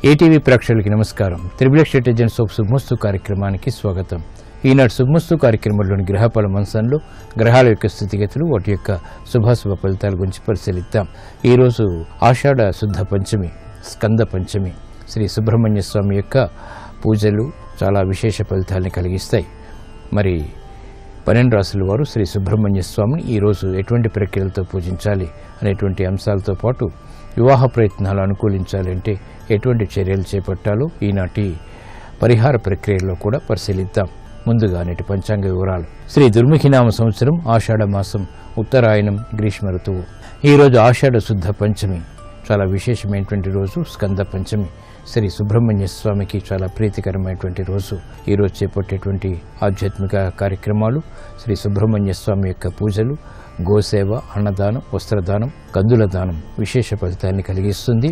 ATV ప్రేక్షకులకి నమస్కారం. Triple strategies of శుభమస్తు కార్యక్రమానికి స్వాగతం. ఈనాడు శుభమస్తు కార్యక్రమంలోని గ్రహఫల మంచంలో గ్రహాల యొక్క స్థితిగతులు, వాటి యొక్క శుభాశుభ ఫలితాల గురించి పరిశీలిద్దాం. ఈరోజు ఆషాఢ శుద్ధ పంచమి, స్కంద పంచమి. శ్రీ సుబ్రహ్మణ్య స్వామి యొక్క పూజలు చాలా విశేష ఫలితాలని కలిగిస్తాయి. మరి 12 రాశుల వారు శ్రీ సుబ్రహ్మణ్య స్వామిని ఈరోజు ఎటువంటి ప్రక్రియలతో పూజించాలి అనేటువంటి అంశాలతో పాటు వివాహ ప్రయత్నాలు అనుకూలించాలి అంటే ఎటువంటి చర్యలు చేపట్టాలో ఈనాటి పరిహార ప్రక్రియల్లో కూడా పరిశీలిద్దాం. ముందుగా నేటి పంచాంగ వివరాలు. శ్రీ దుర్ముఖినామ సంవత్సరం ఆషాఢ మాసం, ఉత్తరాయణం, గ్రీష్మ ఋతువు. ఈరోజు ఆషాఢ శుద్ధ పంచమి, చాలా విశేషమైనటువంటి రోజు. స్కంద పంచమి శ్రీ సుబ్రహ్మణ్య స్వామికి చాలా ప్రీతికరమైనటువంటి రోజు. ఈరోజు చేపట్టేటువంటి ఆధ్యాత్మిక కార్యక్రమాలు, శ్రీ సుబ్రహ్మణ్య స్వామి యొక్క పూజలు, గోసేవ, అన్నదానం, వస్త్రదానం, కందుల దానం విశేష ఫలితాన్ని కలిగిస్తుంది.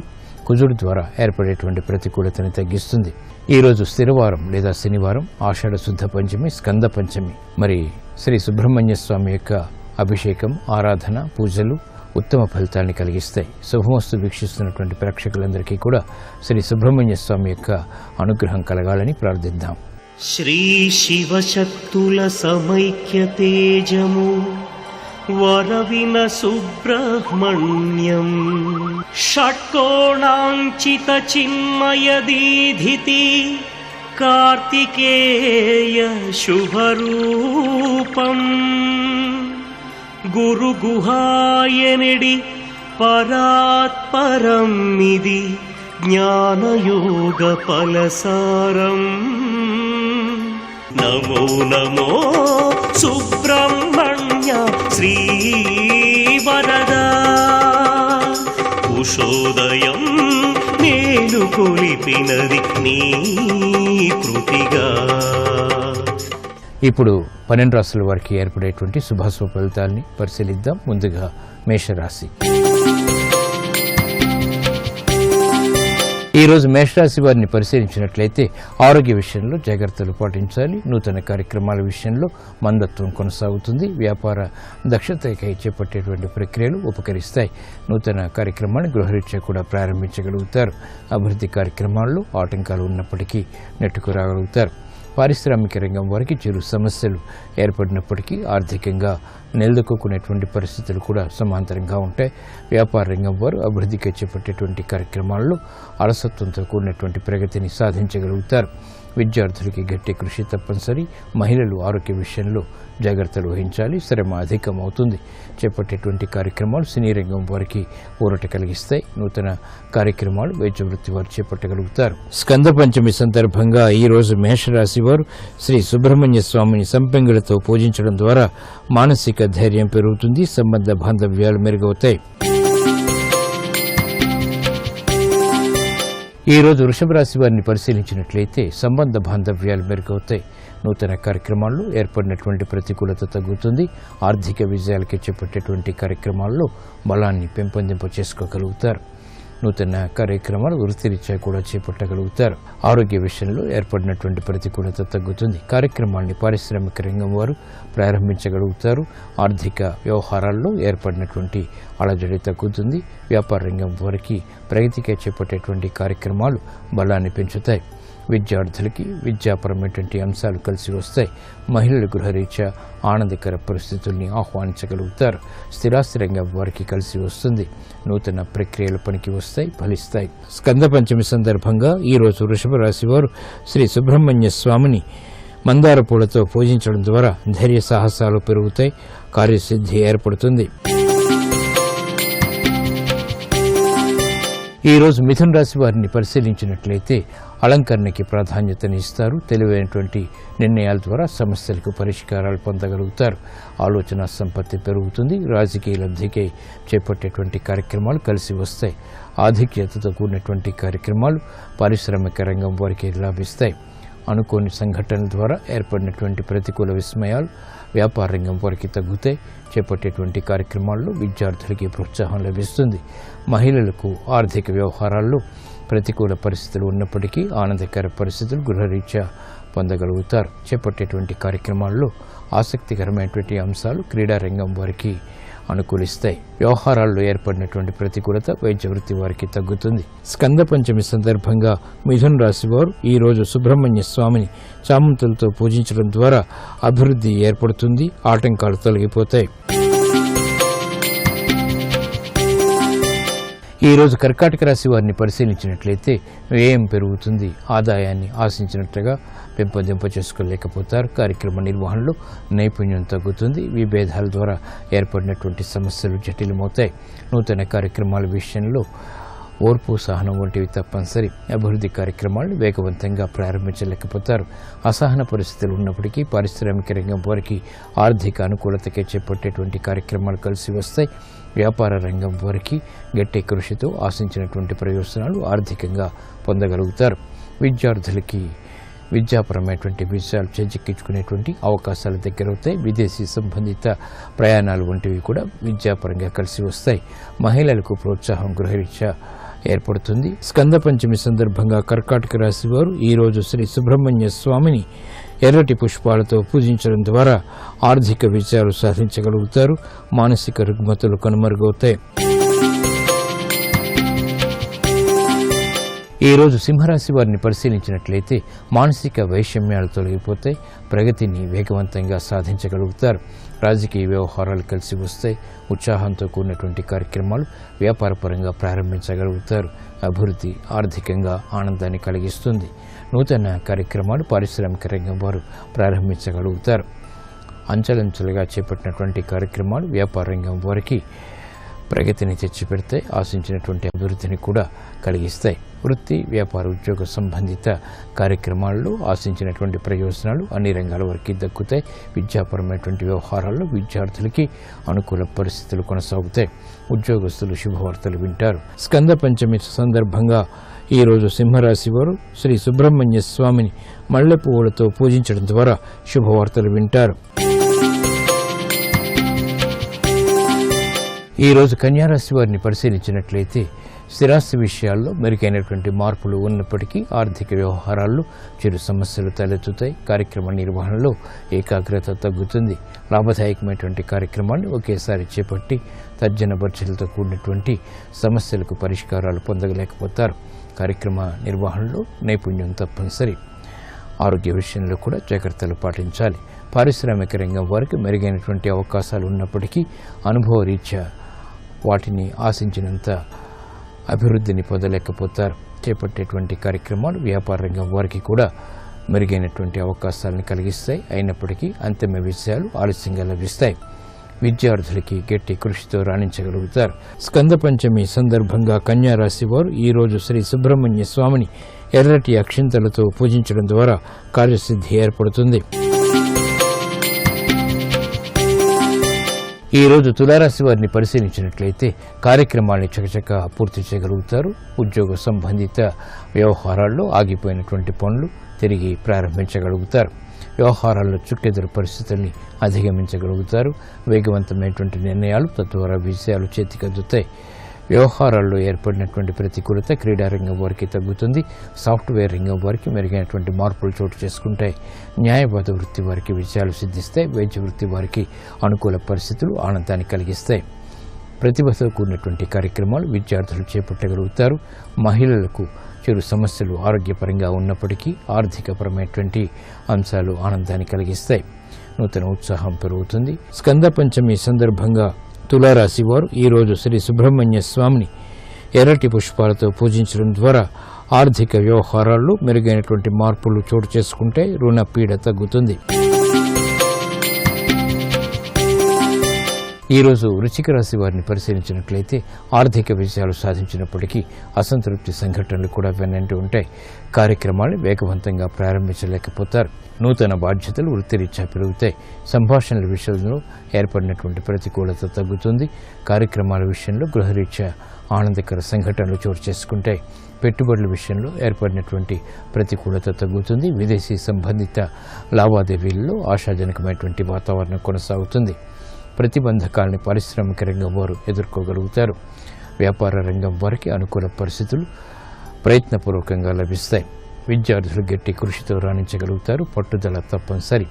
కుజుడు ద్వారా ఏర్పడేటువంటి ప్రతికూలతని తగ్గిస్తుంది. ఈరోజు స్థిరవారం లేదా శనివారం, ఆషాఢ శుద్ధ పంచమి, స్కంద పంచమి. మరి శ్రీ సుబ్రహ్మణ్య స్వామి యొక్క అభిషేకం, ఆరాధన, పూజలు ఉత్తమ ఫలితాన్ని కలిగిస్తాయి. శుభమస్తు వీక్షిస్తున్నటువంటి ప్రేక్షకులందరికీ కూడా శ్రీ సుబ్రహ్మణ్య స్వామి యొక్క అనుగ్రహం కలగాలని ప్రార్థిద్దాం. శ్రీ శివశక్తుల సమైక్య తేజము వరవిన సుబ్రహ్మణ్యం, షట్కోణాంచిత చిన్మయ దీధితి కార్తికేయ శుభరూపం, గురు గుహాయనిడి పరాత్పరం ఇది జ్ఞానయోగ ఫలసారం. నమో నమో సుబ్రహ్మణ్య శ్రీ వరదా, ఉషోదయం నేను కొలిపినది నీ కృతిగా. ఇప్పుడు 12 రాశుల వారికి ఏర్పడేటువంటి శుభాశుభ ఫలితాలని పరిశీలిద్దాం. ముందుగా మేషరాశి. ఈరోజు మేషరాశి వారిని పరిశీలించినట్లయితే ఆరోగ్య విషయంలో జాగ్రత్తలు పాటించాలి. నూతన కార్యక్రమాల విషయంలో మందత్వం కొనసాగుతుంది. వ్యాపార దక్షతకై చేపట్టేటువంటి ప్రక్రియలు ఉపకరిస్తాయి. నూతన కార్యక్రమాన్ని గృహరీత్యా కూడా ప్రారంభించగలుగుతారు. అభివృద్ధి కార్యక్రమాల్లో ఆటంకాలు ఉన్నప్పటికీ నెట్టుకు రాగలుగుతారు. పారిశ్రామిక రంగం వారికి చిరు సమస్యలు ఏర్పడినప్పటికీ ఆర్థికంగా నిలదొక్కునేటువంటి పరిస్థితులు కూడా సమాంతరంగా ఉంటాయి. వ్యాపార రంగం వారు అభివృద్ధికి చేపట్టేటువంటి కార్యక్రమాల్లో అలసత్వంతో కూడినటువంటి ప్రగతిని సాధించగలుగుతారు. విద్యార్థులకి గట్టి కృషి తప్పనిసరి. మహిళలు ఆరోగ్య విషయంలో జాగ్రత్తలు వహించాలి. శ్రమ అధికం అవుతుంది. చేపట్టేటువంటి కార్యక్రమాలు సినీ రంగం వారికి ఊరట కలిగిస్తాయి. నూతన కార్యక్రమాలు వైద్య వృత్తి వారు చేపట్టగలుగుతారు. స్కంద పంచమి సందర్భంగా ఈరోజు మేషరాశి వారు శ్రీ సుబ్రహ్మణ్య స్వామిని సంపెంగులతో పూజించడం ద్వారా మానసిక ధైర్యం పెరుగుతుంది. సంబంధ బాంధవ్యాలు మెరుగవుతాయి. ఈరోజు వృషభ రాశి వారిని పరిశీలించినట్లయితే సంబంధ బాంధవ్యాలు మెరుగవుతాయి. నూతన కార్యక్రమాల్లో ఏర్పడినటువంటి ప్రతికూలత తగ్గుతుంది. ఆర్థిక విజయాలకి చేపట్టేటువంటి కార్యక్రమాల్లో బలాన్ని పెంపొందింప చేసుకోగలుగుతారు. నూతన కార్యక్రమాలు వృత్తిరీత్యా కూడా చేపట్టగలుగుతారు. ఆరోగ్య విషయంలో ఏర్పడినటువంటి ప్రతికూలత తగ్గుతుంది. కార్యక్రమాన్ని పారిశ్రామిక రంగం వారు ప్రారంభించగలుగుతారు. ఆర్థిక వ్యవహారాల్లో ఏర్పడినటువంటి అలజడి తగ్గుతుంది. వ్యాపార రంగం వారికి ప్రగతిగా చేపట్టేటువంటి కార్యక్రమాలు బలాన్ని పెంచుతాయి. విద్యార్థులకి విద్యాపరమైనటువంటి అంశాలు కలిసి వస్తాయి. మహిళల గృహరీత్యా ఆనందకర పరిస్థితుల్ని ఆహ్వానించగలుగుతారు. స్థిరాస్తి రంగం వారికి కలిసి వస్తుంది. నూతన ప్రక్రియలు పనికి వస్తాయి, ఫలిస్తాయి. స్కంద పంచమి సందర్భంగా ఈరోజు వృషభ రాశి వారు శ్రీ సుబ్రహ్మణ్య స్వామిని మందార పూలతో పూజించడం ద్వారా ధైర్య సాహసాలు పెరుగుతాయి. కార్యసిద్ధి ఏర్పడుతుంది. ఈరోజు మిథున రాశి వారిని పరిశీలించినట్లయితే అలంకరణకి ప్రాధాన్యతని ఇస్తారు. తెలివైనటువంటి నిర్ణయాల ద్వారా సమస్యలకు పరిష్కారాలు పొందగలుగుతారు. ఆలోచన సంపత్తి పెరుగుతుంది. రాజకీయ లబ్ధికై చేపట్టేటువంటి కార్యక్రమాలు కలిసి వస్తాయి. ఆధిక్యతతో కూడినటువంటి కార్యక్రమాలు పారిశ్రామిక రంగం వారికి లాభిస్తాయి. అనుకోని సంఘటనల ద్వారా ఏర్పడినటువంటి ప్రతికూల విస్మయాలు వ్యాపార రంగం వారికి తగ్గుతాయి. చేపట్టేటువంటి కార్యక్రమాల్లో విద్యార్థులకి ప్రోత్సాహం లభిస్తుంది. మహిళలకు ఆర్థిక వ్యవహారాల్లో ప్రతికూల పరిస్థితులు ఉన్నప్పటికీ ఆనందకర పరిస్థితులు గృహరీత్యా పొందగలుగుతారు. చేపట్టేటువంటి కార్యక్రమాల్లో ఆసక్తికరమైనటువంటి అంశాలు క్రీడారంగం వారికి అనుకూలిస్తాయి. వ్యవహారాల్లో ఏర్పడినటువంటి ప్రతికూలత వైద్య వృత్తి వారికి తగ్గుతుంది. స్కంద పంచమి సందర్భంగా మిథున రాశి వారు ఈ రోజు సుబ్రహ్మణ్య స్వామిని చామంతులతో పూజించడం ద్వారా అభివృద్ధి ఏర్పడుతుంది, ఆటంకాలు తొలగిపోతాయి. ఈ రోజు కర్కాటక రాశి వారిని పరిశీలించినట్లయితే వ్యయం పెరుగుతుంది, ఆదాయాన్ని ఆశించినట్లుగా పెంపొందింప చేసుకోలేకపోతారు. కార్యక్రమ నిర్వహణలో నైపుణ్యం తగ్గుతుంది. విభేదాల ద్వారా ఏర్పడినటువంటి సమస్యలు జటిలమవుతాయి. నూతన కార్యక్రమాల విషయంలో ఓర్పు, సహనం వంటివి తప్పనిసరి. అభివృద్ధి కార్యక్రమాలను వేగవంతంగా ప్రారంభించలేకపోతారు. అసహన పరిస్థితులు ఉన్నప్పటికీ పారిశ్రామిక రంగం వారికి ఆర్థిక అనుకూలతకే చేపట్టేటువంటి కార్యక్రమాలు కలిసి వస్తాయి. వ్యాపార రంగం వారికి గట్టి కృషితో ఆశించినటువంటి ప్రయోజనాలు ఆర్థికంగా పొందగలుగుతారు. విద్యార్థులకి విద్యాపరమైనటువంటి విషయాలు చేజిక్కించుకునేటువంటి అవకాశాలు దగ్గరవుతాయి. విదేశీ సంబంధిత ప్రయాణాలు వంటివి కూడా విద్యాపరంగా కలిసి వస్తాయి. మహిళలకు ప్రోత్సాహం గృహరీత్యా ఏర్పడుతుంది. స్కంద పంచమి సందర్భంగా కర్కాటక రాశి వారు ఈ రోజు శ్రీ సుబ్రహ్మణ్య స్వామిని ఎర్రటి పుష్పాలతో పూజించడం ద్వారా ఆర్థిక విజయాలు సాధించగలుగుతారు. మానసిక రుగ్మతలు కనుమరుగవుతాయి. ఈ రోజు సింహరాశి వారిని పరిశీలించినట్లయితే మానసిక వైషమ్యాలు తొలగిపోతాయి. ప్రగతిని వేగవంతంగా సాధించగలుగుతారు. రాజకీయ వ్యవహారాలు కలిసి వస్తాయి. ఉత్సాహంతో కూడినటువంటి కార్యక్రమాలు వ్యాపారపరంగా ప్రారంభించగలుగుతారు. అభివృద్ధి ఆర్థికంగా ఆనందాన్ని కలిగిస్తుంది. నూతన కార్యక్రమాలు పారిశ్రామిక రంగం వారు ప్రారంభించగలుగుతారు. అంచెలంచెలుగా చేపట్టినటువంటి కార్యక్రమాలు వ్యాపార రంగం వారికి ప్రగతిని తెచ్చిపెడతాయి. ఆశించినటువంటి అభివృద్ధిని కూడా కలిగిస్తాయి. వృత్తి, వ్యాపార, ఉద్యోగ సంబంధిత కార్యక్రమాల్లో ఆశించినటువంటి ప్రయోజనాలు అన్ని రంగాల వరకు దక్కుతాయి. విద్యాపరమైనటువంటి వ్యవహారాల్లో విద్యార్థులకి అనుకూల పరిస్థితులు కొనసాగుతాయి. ఉద్యోగస్తులు శుభవార్తలు వింటారు. స్కంద పంచమి సందర్భంగా ఈ రోజు సింహరాశి వారు శ్రీ సుబ్రహ్మణ్య స్వామిని మల్లె పువ్వులతో పూజించడం ద్వారా శుభవార్తలు వింటారు. ఈ రోజు కన్యారాశి వారిని పరిశీలించినట్లయితే స్థిరాస్తి విషయాల్లో మెరుగైనటువంటి మార్పులు ఉన్నప్పటికీ ఆర్థిక వ్యవహారాల్లో చిరు సమస్యలు తలెత్తుతాయి. కార్యక్రమ నిర్వహణలో ఏకాగ్రత తగ్గుతుంది. లాభదాయకమైనటువంటి కార్యక్రమాన్ని ఒకేసారి చేపట్టి తర్జన భర్జనలతో కూడినటువంటి సమస్యలకు పరిష్కారాలు పొందలేకపోతారు. కార్యక్రమ నిర్వహణలో నైపుణ్యం తప్పనిసరి. ఆరోగ్య విషయంలో కూడా జాగ్రత్తలు పాటించాలి. పారిశ్రామిక రంగం వారికి మెరుగైనటువంటి అవకాశాలు ఉన్నప్పటికీ అనుభవ రీత్యా వాటిని ఆశించినంత అభివృద్ధిని పొందలేకపోతారు. చేపట్టేటువంటి కార్యక్రమాలు వ్యాపార రంగం వారికి కూడా మెరుగైనటువంటి అవకాశాలను కలిగిస్తాయి. అయినప్పటికీ అంతిమ విషయాలు ఆలస్యంగా లభిస్తాయి. విద్యార్థులకి గట్టి కృషితో రాణించగలుగుతారు. స్కంద పంచమి సందర్భంగా కన్యా రాశి వారు ఈ రోజు శ్రీ సుబ్రహ్మణ్య స్వామిని ఎర్రటి అక్షింతలతో పూజించడం ద్వారా కార్యసిద్ధి ఏర్పడుతుంది. ఈ రోజు తులారాశి వారిని పరిశీలించినట్లయితే కార్యక్రమాన్ని చకచక పూర్తి చేయగలుగుతారు. ఉద్యోగ సంబంధిత వ్యవహారాల్లో ఆగిపోయినటువంటి పనులు తిరిగి ప్రారంభించగలుగుతారు. వ్యవహారాల్లో చుక్కెదురు పరిస్థితుల్ని అధిగమించగలుగుతారు. వేగవంతమైనటువంటి నిర్ణయాలు తద్వారా విజయాలు చేతికందుతాయి. వ్యవహారాల్లో ఏర్పడినటువంటి ప్రతికూలత క్రీడారంగం వారికి తగ్గుతుంది. సాఫ్ట్వేర్ రంగం వారికి మెరుగైనటువంటి మార్పులు చోటు చేసుకుంటాయి. న్యాయవాద వృత్తి వారికి విజయాలు సిద్ధిస్తాయి. వైద్య వృత్తి వారికి అనుకూల పరిస్థితులు ఆనందాన్ని కలిగిస్తాయి. ప్రతిభతో కూడినటువంటి కార్యక్రమాలు విద్యార్థులు చేపట్టగలుగుతారు. మహిళలకు చిరు సమస్యలు ఆరోగ్యపరంగా ఉన్నప్పటికీ ఆర్థికపరమైనటువంటి అంశాలు ఆనందాన్ని కలిగిస్తాయి. నూతన ఉత్సాహం పెరుగుతుంది. స్కంద పంచమి సందర్భంగా తులారాశి వారు ఈ రోజు శ్రీ సుబ్రహ్మణ్య స్వామిని ఎర్రటి పుష్పాలతో పూజించడం ద్వారా ఆర్థిక వ్యవహారాల్లో మెరుగైనటువంటి మార్పులు చోటు చేసుకుంటే రుణ పీడ తగ్గుతుంది. ఈరోజు వృశ్చిక రాశి వారిని పరిశీలించినట్లయితే ఆర్థిక విజయాలు సాధించినప్పటికీ అసంతృప్తి సంఘటనలు కూడా వెన్నంటి ఉంటాయి. కార్యక్రమాలు వేగవంతంగా ప్రారంభించలేకపోతారు. నూతన బాధ్యతలు వృత్తిరీత్యా పెరుగుతాయి. సంభాషణల విషయంలో ఏర్పడినటువంటి ప్రతికూలత తగ్గుతుంది. కార్యక్రమాల విషయంలో గృహరీత్యా ఆనందకర సంఘటనలు చోటు చేసుకుంటాయి. పెట్టుబడుల విషయంలో ఏర్పడినటువంటి ప్రతికూలత తగ్గుతుంది. విదేశీ సంబంధిత లావాదేవీలలో ఆశాజనకమైనటువంటి వాతావరణం కొనసాగుతుంది. ప్రతిబంధకాలని పారిశ్రామిక రంగం వారు ఎదుర్కోగలుగుతారు. వ్యాపార రంగం వారికి అనుకూల పరిస్థితులు ప్రయత్నపూర్వకంగా లభిస్తాయి. విద్యార్థులు గట్టి కృషితో రాణించగలుగుతారు. పట్టుదల తప్పనిసరి.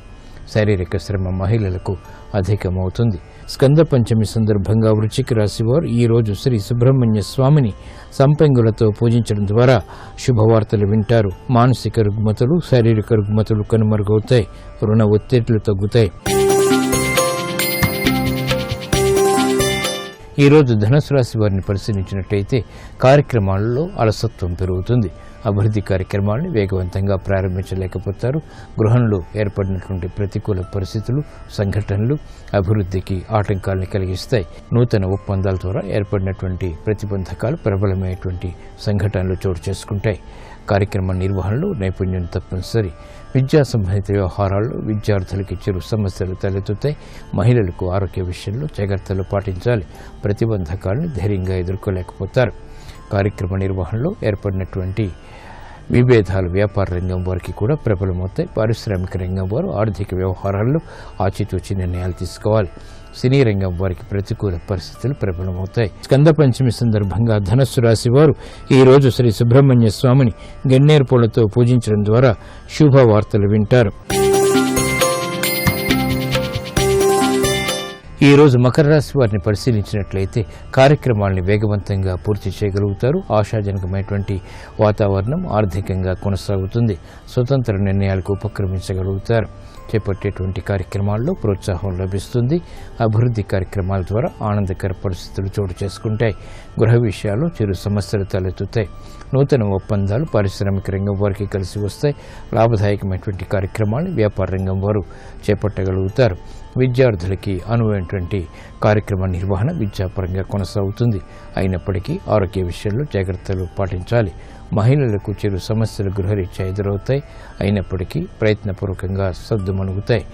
శారీరక శ్రమ మహిళలకు అధికమవుతుంది. స్కంద పంచమి సందర్భంగా వృశ్చిక రాశి వారు ఈ రోజు శ్రీ సుబ్రహ్మణ్య స్వామిని సంపెంగులతో పూజించడం ద్వారా శుభవార్తలు వింటారు. మానసిక రుగ్మతలు, శారీరక రుగ్మతలు కనుమరుగవుతాయి. రుణ ఒత్తిళ్లు తగ్గుతాయి. ఈ రోజు ధనుసు రాశి వారిని పరిశీలించినట్లయితే కార్యక్రమాలలో అలసత్వం పెరుగుతుంది. అభివృద్ధి కార్యక్రమాలను వేగవంతంగా ప్రారంభించలేకపోతారు. గృహంలో ఏర్పడినటువంటి ప్రతికూల పరిస్థితులు, సంఘటనలు అభివృద్ధికి ఆటంకాలను కలిగిస్తాయి. నూతన ఒప్పందాల ద్వారా ఏర్పడినటువంటి ప్రతిబంధకాలు ప్రబలమైనటువంటి సంఘటనలు చోటు చేసుకుంటాయి. కార్యక్రమ నిర్వహణలో నైపుణ్యం తప్పనిసరి. విద్యా సంబంధిత వ్యవహారాల్లో విద్యార్థులకి చిరు సమస్యలు తలెత్తుతాయి. మహిళలకు ఆరోగ్య విషయంలో జాగ్రత్తలు పాటించాలి. ప్రతిబంధకాలను ధైర్యంగా ఎదుర్కోలేకపోతారు. కార్యక్రమ నిర్వహణలో ఏర్పడినటువంటి విభేదాలు వ్యాపార రంగం వారికి కూడా ప్రబలమవుతాయి. పారిశ్రామిక రంగం వారు ఆర్థిక వ్యవహారాల్లో ఆచితూచి నిర్ణయాలు తీసుకోవాలి. సినీ రంగం వారికి ప్రతికూల పరిస్థితులు ప్రబలమవుతాయి. స్కంద పంచమి సందర్భంగా ధనస్సు రాశి వారు ఈ రోజు శ్రీ సుబ్రహ్మణ్య స్వామిని గన్నేరు పూలతో పూజించడం ద్వారా శుభవార్తలు వింటారు. ఈ రోజు మకర రాశి వారిని పరిశీలించినట్లయితే కార్యక్రమాలను వేగవంతంగా పూర్తి చేయగలుగుతారు. ఆశాజనకమైనటువంటి వాతావరణం ఆర్థికంగా కొనసాగుతుంది. స్వతంత్ర నిర్ణయాలకు ఉపక్రమించగలుగుతారు. చేపట్టేటువంటి కార్యక్రమాల్లో ప్రోత్సాహం లభిస్తుంది. అభివృద్ధి కార్యక్రమాల ద్వారా ఆనందకర పరిస్థితులు చోటు చేసుకుంటాయి. గృహ విషయాల్లో చిరు సమస్యలు తలెత్తుతాయి. నూతన ఒప్పందాలు పారిశ్రామిక రంగం వారికి కలిసి వస్తాయి. లాభదాయకమైనటువంటి కార్యక్రమాలను వ్యాపార రంగం వారు చేపట్టగలుగుతారు. విద్యార్థులకి అనువైనటువంటి కార్యక్రమ నిర్వహణ విద్యాపరంగా కొనసాగుతుంది. అయినప్పటికీ ఆరోగ్య విషయంలో జాగ్రత్తలు పాటించాలి. మహిళలకు చిరు సమస్యలు గృహరీత్యా ఎదురవుతాయి. అయినప్పటికీ ప్రయత్నపూర్వకంగా సద్దుమణుగుతాయి.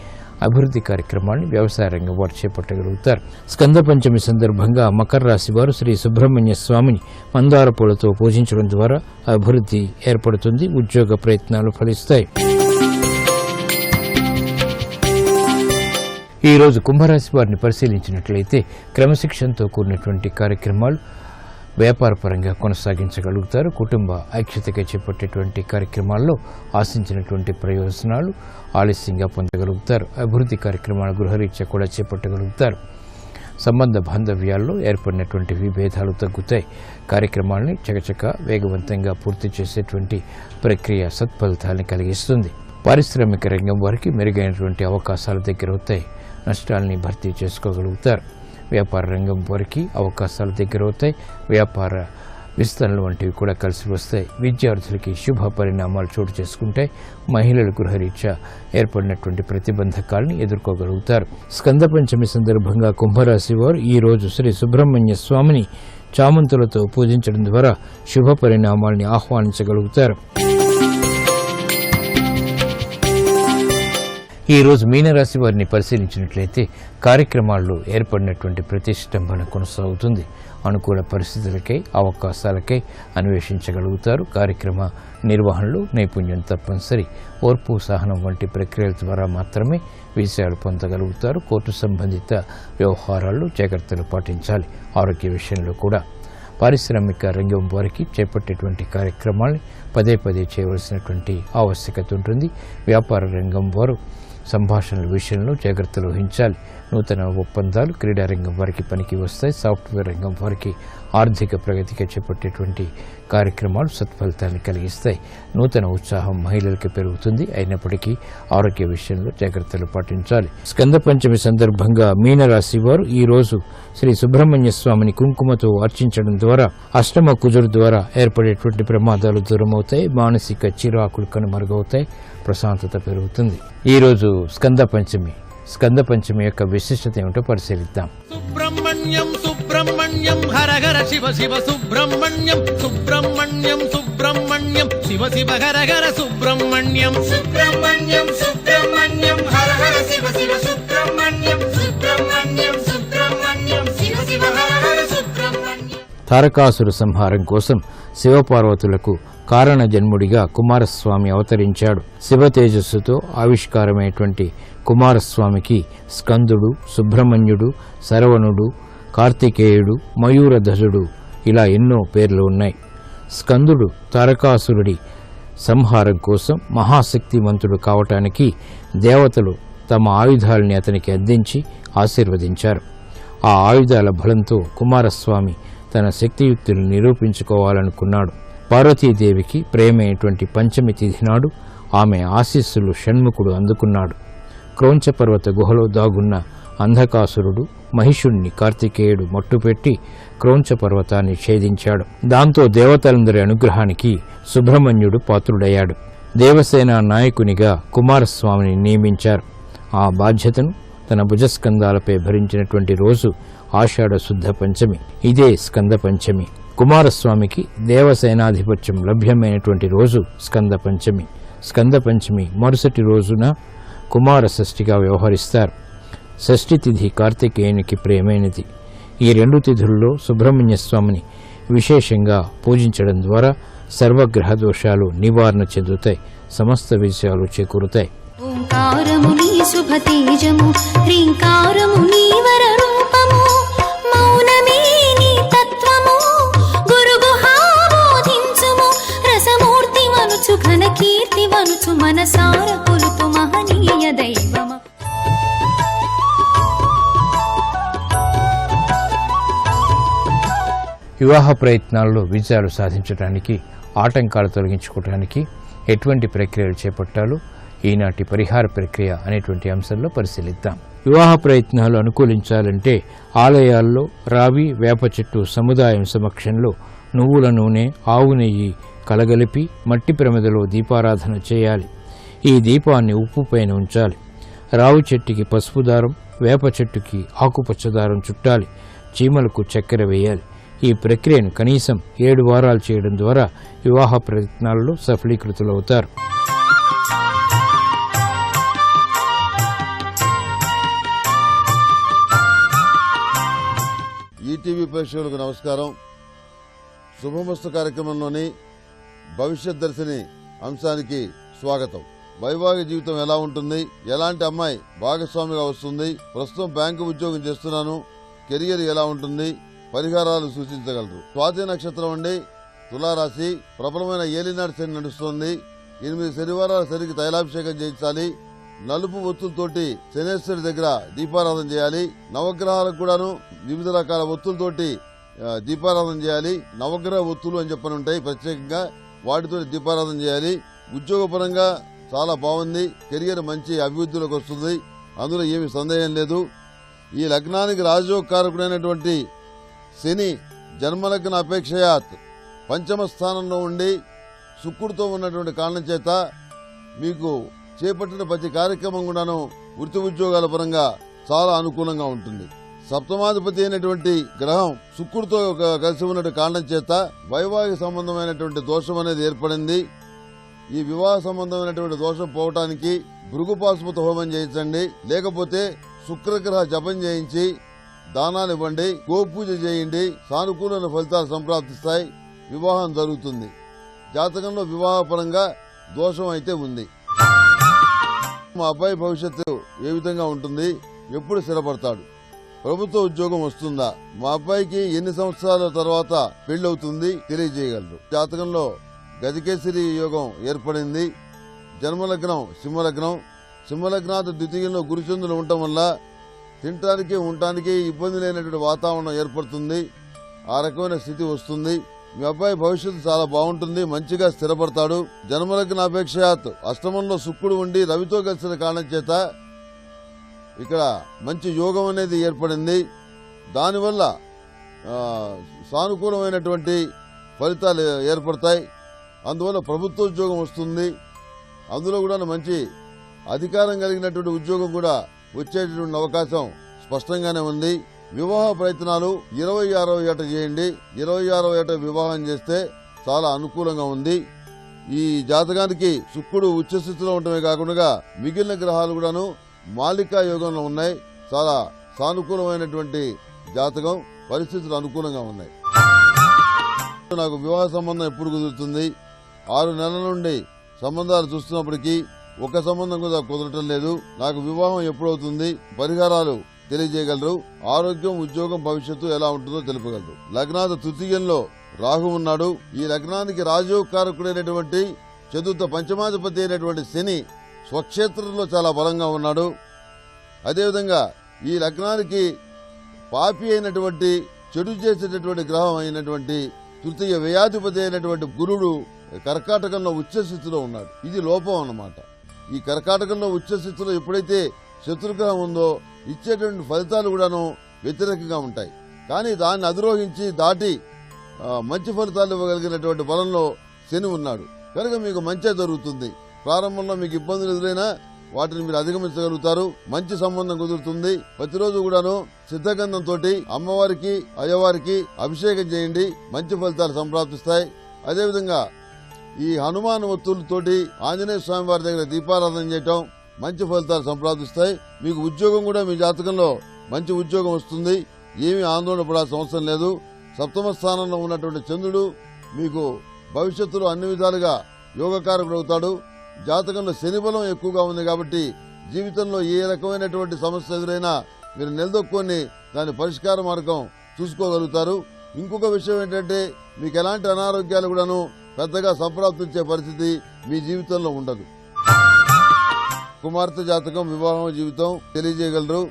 అభివృద్ధి కార్యక్రమాన్ని వ్యవసాయ రంగం వారు చేపట్టగలుగుతారు. స్కంద పంచమి సందర్భంగా మకర రాశి వారు శ్రీ సుబ్రహ్మణ్య స్వామిని మందార పూలతో పూజించడం ద్వారా అభివృద్ధి ఏర్పడుతుంది. ఉద్యోగ ప్రయత్నాలు ఫలిస్తాయి. ఈ రోజు కుంభరాశి వారిని పరిశీలించినట్లయితే క్రమశిక్షణతో కూడినటువంటి కార్యక్రమాలు వ్యాపారపరంగా కొనసాగించగలుగుతారు. కుటుంబ ఐక్యతగా చేపట్టేటువంటి కార్యక్రమాల్లో ఆశించినటువంటి ప్రయోజనాలు ఆలస్యంగా పొందగలుగుతారు. అభివృద్ధి కార్యక్రమాల గృహరీత్యా కూడా చేపట్టగలుగుతారు. సంబంధ బాంధవ్యాల్లో ఏర్పడినటువంటి విభేదాలు తగ్గుతాయి. కార్యక్రమాల్ని చకచక వేగవంతంగా పూర్తి చేసేటువంటి ప్రక్రియ సత్ఫలితాలను కలిగిస్తుంది. పారిశ్రామిక రంగం వారికి మెరుగైనటువంటి అవకాశాలు దగ్గరవుతాయి. నష్టాలని భర్తీ చేసుకోగలుగుతారు. వ్యాపార రంగం వారికి అవకాశాలు దగ్గరవుతాయి. వ్యాపార విస్తరణలు వంటివి కూడా కలిసి వస్తాయి. విద్యార్థులకి శుభ పరిణామాలు చోటు చేసుకుంటాయి. మహిళల గృహరీత్యా ఏర్పడినటువంటి ప్రతిబంధకాలను ఎదుర్కోగలుగుతారు. స్కంద పంచమి సందర్భంగా కుంభరాశి వారు ఈ రోజు శ్రీ సుబ్రహ్మణ్య స్వామిని చామంతులతో పూజించడం ద్వారా శుభ పరిణామాల్ని ఆహ్వానించగలుగుతారు. ఈ రోజు మీనరాశి వారిని పరిశీలించినట్లయితే కార్యక్రమాల్లో ఏర్పడినటువంటి ప్రతిష్టంభన కొనసాగుతుంది. అనుకూల పరిస్థితులకై, అవకాశాలకై అన్వేషించగలుగుతారు. కార్యక్రమ నిర్వహణలో నైపుణ్యం తప్పనిసరి. ఓర్పు, సహనం వంటి ప్రక్రియల ద్వారా మాత్రమే విజయాలు పొందగలుగుతారు. కోర్టు సంబంధిత వ్యవహారాల్లో జాగ్రత్తలు పాటించాలి. ఆరోగ్య విషయంలో కూడా పారిశ్రామిక రంగం వారికి చేపట్టేటువంటి కార్యక్రమాల్ని పదే పదే చేయవలసినటువంటి ఆవశ్యకత ఉంటుంది. వ్యాపార రంగం వారు సంభాషణల విషయంలో జాగ్రత్తలు వహించాలి. నూతన ఒప్పందాలు క్రీడారంగం వారికి పనికి వస్తాయి. సాఫ్ట్వేర్ రంగం వారికి ఆర్థిక ప్రగతికి చేపట్టేటువంటి కార్యక్రమాలు సత్ఫలితాన్ని కలిగిస్తాయి. నూతన ఉత్సాహం మహిళలకు పెరుగుతుంది. అయినప్పటికీ ఆరోగ్య విషయంలో జాగ్రత్తలు పాటించాలి. స్కంద పంచమి సందర్భంగా మీనరాశి వారు ఈ రోజు శ్రీ సుబ్రహ్మణ్య స్వామిని కుంకుమతో అర్చించడం ద్వారా అష్టమ కుజుడు ద్వారా ఏర్పడేటువంటి ప్రమాదాలు దూరమవుతాయి. మానసిక చిరాకులు కనుమరుగవుతాయి. ప్రశాంతత పెరుగుతుంది. ఈ రోజు స్కంద పంచమి యొక్క విశిష్టత ఏమిటో పరిశీలిద్దాం. సుబ్రహ్మణ్యం సుబ్రహ్మణ్యం హర హర శివ శివ సుబ్రహ్మణ్యం సుబ్రహ్మణ్యం సుబ్రహ్మణ్యం శివ శివ హర హర సుబ్రహ్మణ్యం సుబ్రహ్మణ్యం సుబ్రహ్మణ్యం హర హర శివ శివ సుబ్రహ్మణ్యం సుబ్రహ్మణ్యం సుబ్రహ్మణ్యం శివ శివ హర హర సుబ్రహ్మణ్యం. తారకాసుర సంహారం కోసం శివపార్వతులకు కారణ జన్ముడిగా కుమారస్వామి అవతరించాడు. శివ తేజస్సుతో ఆవిష్కారమైనటువంటి కుమారస్వామికి స్కందుడు, సుబ్రహ్మణ్యుడు, శరవణుడు, కార్తికేయుడు, మయూరధజుడు ఇలా ఎన్నో పేర్లు ఉన్నాయి. స్కందుడు తారకాసురుడి సంహారం కోసం మహాశక్తిమంతుడు కావటానికి దేవతలు తమ ఆయుధాలని అతనికి అందించి ఆశీర్వదించారు. ఆ ఆయుధాల బలంతో కుమారస్వామి తన శక్తియుక్తులు నిరూపించుకోవాలనుకున్నాడు. పార్వతీదేవికి ప్రేమైనటువంటి పంచమి తిథి నాడు ఆమె ఆశీస్సులు షణ్ముఖుడు అందుకున్నాడు. క్రౌంచ పర్వత గుహలో దాగున్న అంధకాసురుడు మహిషుణ్ణి కార్తికేయుడు మట్టుపెట్టి క్రౌంచ పర్వతాన్ని ఛేదించాడు. దాంతో దేవతలందరి అనుగ్రహానికి సుబ్రహ్మణ్యుడు పాత్రుడయ్యాడు. దేవసేన నాయకునిగా కుమారస్వామిని నియమించారు. ఆ బాధ్యతను తన భుజస్కంధాలపై భరించినటువంటి రోజు ఆషాఢ శుద్ధ పంచమి. ఇదే స్కంద పంచమి. కుమారస్వామికి దేవసేనాధిపత్యం లభ్యమైనటువంటి రోజు స్కంద పంచమి. స్కంద పంచమి మరుసటి రోజున కుమార షష్ఠిగా వ్యవహరిస్తారు. షష్ఠి తిథి కార్తికేయునికి ప్రియమైనది. ఈ 2 తిథుల్లో సుబ్రహ్మణ్య స్వామిని విశేషంగా పూజించడం ద్వారా సర్వగ్రహ దోషాలు నివారణ చెందుతాయి, సమస్త విషయాలు చేకూరుతాయి. ఓంకారము నీ శుభ తేజము, హ్రీంకారము నీ వర రూపము, మౌనమే నీ తత్వము, గురుగుహాబోధించుము, రసమూర్తి వనుచు ఘన కీర్తి వనుచు, మనసార కొలుతు మహనీయ దైవమ. వివాహ ప్రయత్నాల్లో విజయాలు సాధించడానికి, ఆటంకాలు తొలగించుకోవడానికి ఎటువంటి ప్రక్రియలు చేపట్టాలో ఈనాటి పరిహార ప్రక్రియ అనేటువంటి అంశంలో పరిశీలిద్దాం. వివాహ ప్రయత్నాలు అనుకూలించాలంటే ఆలయాల్లో రావి, వేప చెట్టు సముదాయం సమక్షంలో నువ్వుల నూనె, ఆవు నెయ్యి కలగలిపి మట్టి ప్రమిదలో దీపారాధన చేయాలి. ఈ దీపాన్ని ఉప్పు పైన ఉంచాలి. రావి చెట్టుకి పసుపు దారం, వేప చెట్టుకి ఆకుపచ్చ దారం చుట్టాలి. చీమలకు చక్కెర వేయాలి. ఈ ప్రక్రియను కనీసం 7 వారాలు చేయడం ద్వారా వివాహ ప్రయత్నాల్లో సఫలీకృతులవుతారు. ఈటీవీ ప్రేక్షకులకు నమస్కారం. శుభమస్తు కార్యక్రమంలోని భవిష్యత్ దర్శిని అంశానికి స్వాగతం. వైవాహిక జీవితం ఎలా ఉంటుంది, ఎలాంటి అమ్మాయి భాగస్వామిగా వస్తుంది, ప్రస్తుతం బ్యాంకు ఉద్యోగం చేస్తున్నాను, కెరియర్ ఎలా ఉంటుంది, పరిహారాలు సూచించగలరు. స్వాతి నక్షత్రం అండి, తులారాశి. ప్రబలమైన ఏలినాటి శని నడుస్తోంది. 8 శనివారాల శనికి తైలాభిషేకం చేయించాలి. నలుపు ఒత్తులతోటి శనేశ్వరి దగ్గర దీపారాధన చేయాలి. నవగ్రహాలకు కూడాను వివిధ రకాల ఒత్తులతోటి దీపారాధన చేయాలి. నవగ్రహ ఒత్తులు అని చెప్పని ఉంటాయి, ప్రత్యేకంగా వాటితో దీపారాధన చేయాలి. ఉద్యోగపరంగా చాలా బాగుంది. కెరియర్ మంచి అభివృద్ధిలోకి వస్తుంది, అందులో ఏమి సందేహం లేదు. ఈ లగ్నానికి రాజయోగకారకుడైనటువంటి శని జన్మలగ్న అపేక్షయాత్ పంచమ స్థానంలో ఉండి శుక్రుడితో ఉన్నటువంటి కారణం చేత మీకు చేపట్టిన ప్రతి కార్యక్రమం కూడాను వృత్తి ఉద్యోగాల పరంగా చాలా అనుకూలంగా ఉంటుంది. సప్తమాధిపతి అయినటువంటి గ్రహం శుక్రుడితో కలిసి ఉన్నటువంటి కారణం చేత వైవాహిక సంబంధమైనటువంటి దోషం అనేది ఏర్పడింది. ఈ వివాహ సంబంధమైనటువంటి దోషం పోవటానికి భృగుపాశుపత హోమం చేయించండి, లేకపోతే శుక్రగ్రహ జపం చేయించి దానాలు ఇవ్వండి, గోపూజ చేయండి. సానుకూలమైన ఫలితాలు సంప్రాప్తిస్తాయి, వివాహం జరుగుతుంది. జాతకంలో వివాహపరంగా దోషం అయితే ఉంది. మా అబ్బాయి భవిష్యత్తు ఏ విధంగా ఉంటుంది, ఎప్పుడు స్థిరపడతాడు, ప్రభుత్వ ఉద్యోగం వస్తుందా, మా అబ్బాయికి ఎన్ని సంవత్సరాల తర్వాత పెళ్లవుతుంది తెలియజేయగలరు. జాతకంలో గజకేసరి యోగం ఏర్పడింది. జన్మలగ్నం సింహలగ్నం. సింహలగ్నాథ ద్వితీయంలో గురుచంద్రులు ఉండటం వల్ల తినటానికి ఉండటానికి ఇబ్బంది లేనటువంటి వాతావరణం ఏర్పడుతుంది. ఆ రకమైన స్థితి వస్తుంది. మీ అబ్బాయి భవిష్యత్తు చాలా బాగుంటుంది, మంచిగా స్థిరపడతాడు. జన్మలగ్న అపేక్షయాత్ అష్టమంలో శుక్రుడు ఉండి రవితో కలిసిన కారణం చేత ఇక్కడ మంచి యోగం అనేది ఏర్పడింది. దానివల్ల సానుకూలమైనటువంటి ఫలితాలు ఏర్పడతాయి. అందువల్ల ప్రభుత్వ ఉద్యోగం వస్తుంది. అందులో కూడా మంచి అధికారం కలిగినటువంటి ఉద్యోగం కూడా వచ్చేటటువంటి అవకాశం స్పష్టంగానే ఉంది. వివాహ ప్రయత్నాలు 26వ ఏట చేయండి. 26వ ఏట వివాహం చేస్తే చాలా అనుకూలంగా ఉంది. ఈ జాతకానికి శుక్రుడు ఉచ్చస్థితిలో ఉండటమే కాకుండా మిగిలిన గ్రహాలు కూడాను మాలికా యోగంలో ఉన్నాయి. చాలా సానుకూలమైనటువంటి జాతకం, పరిస్థితులు అనుకూలంగా ఉన్నాయి. నాకు వివాహ సంబంధం ఎప్పుడు కుదురుతుంది? 6 నెలల నుండి సంబంధాలు చూస్తున్నప్పటికీ ఒక సంబంధం కూడా కుదరటం లేదు. నాకు వివాహం ఎప్పుడవుతుంది? పరిహారాలు తెలియజేయగలరు. ఆరోగ్యం, ఉద్యోగం, భవిష్యత్తు ఎలా ఉంటుందో తెలుపగలరు. లగ్నాథ తృతీయంలో రాహు ఉన్నాడు. ఈ లగ్నానికి రాజయోగకారకుడైనటువంటి చతుర్థ పంచమాధిపతి అయినటువంటి శని స్వక్షేత్రంలో చాలా బలంగా ఉన్నాడు. అదేవిధంగా ఈ లగ్నానికి పాపి అయినటువంటి చెడు చేసేటటువంటి గ్రహం అయినటువంటి తృతీయ వ్యయాధిపతి అయినటువంటి గురుడు కర్కాటకంలో ఉచ్చస్థితిలో ఉన్నాడు. ఇది లోపం అన్నమాట. ఈ కర్కాటకంలో ఉచ్చస్థితిలో ఎప్పుడైతే శత్రుగ్రహం ఉందో ఇచ్చేటువంటి ఫలితాలు కూడాను వ్యతిరేకంగా ఉంటాయి. కానీ దాన్ని అధిరోహించి దాటి మంచి ఫలితాలు ఇవ్వగలిగినటువంటి బలంలో శని ఉన్నాడు కనుక మీకు మంచి జరుగుతుంది. ప్రారంభంలో మీకు ఇబ్బందులు ఎదురైనా వాటిని మీరు అధిగమించగలుగుతారు. మంచి సంబంధం కుదురుతుంది. ప్రతిరోజు కూడాను సిద్ధగంధంతో అమ్మవారికి అయ్యవారికి అభిషేకం చేయండి, మంచి ఫలితాలు సంప్రాప్తిస్తాయి. అదేవిధంగా ఈ హనుమాన్ ఒత్తులతోటి ఆంజనేయ స్వామి వారి దగ్గర దీపారాధన చేయటం మంచి ఫలితాలు సంప్రాప్తిస్తాయి. మీకు ఉద్యోగం కూడా మీ జాతకంలో మంచి ఉద్యోగం వస్తుంది. ఏమీ ఆందోళన పడాల్సిన అవసరం లేదు. సప్తమ స్థానంలో ఉన్నటువంటి చంద్రుడు మీకు భవిష్యత్తులో అన్ని విధాలుగా యోగకారకుడు అవుతాడు. జాతకంలో శని బలం ఎక్కువగా ఉంది కాబట్టి జీవితంలో ఏ రకమైనటువంటి సమస్య ఎదురైనా మీరు నిలదొక్కుని దాని పరిష్కార మార్గం చూసుకోగలుగుతారు. ఇంకొక విషయం ఏంటంటే మీకు ఎలాంటి అనారోగ్యాలు కూడాను పెద్దగా సంప్రాప్తించే పరిస్థితి మీ జీవితంలో ఉండదు. కుమార్తె జాతకం వివాహం జీవితం తెలియజేయగలరు.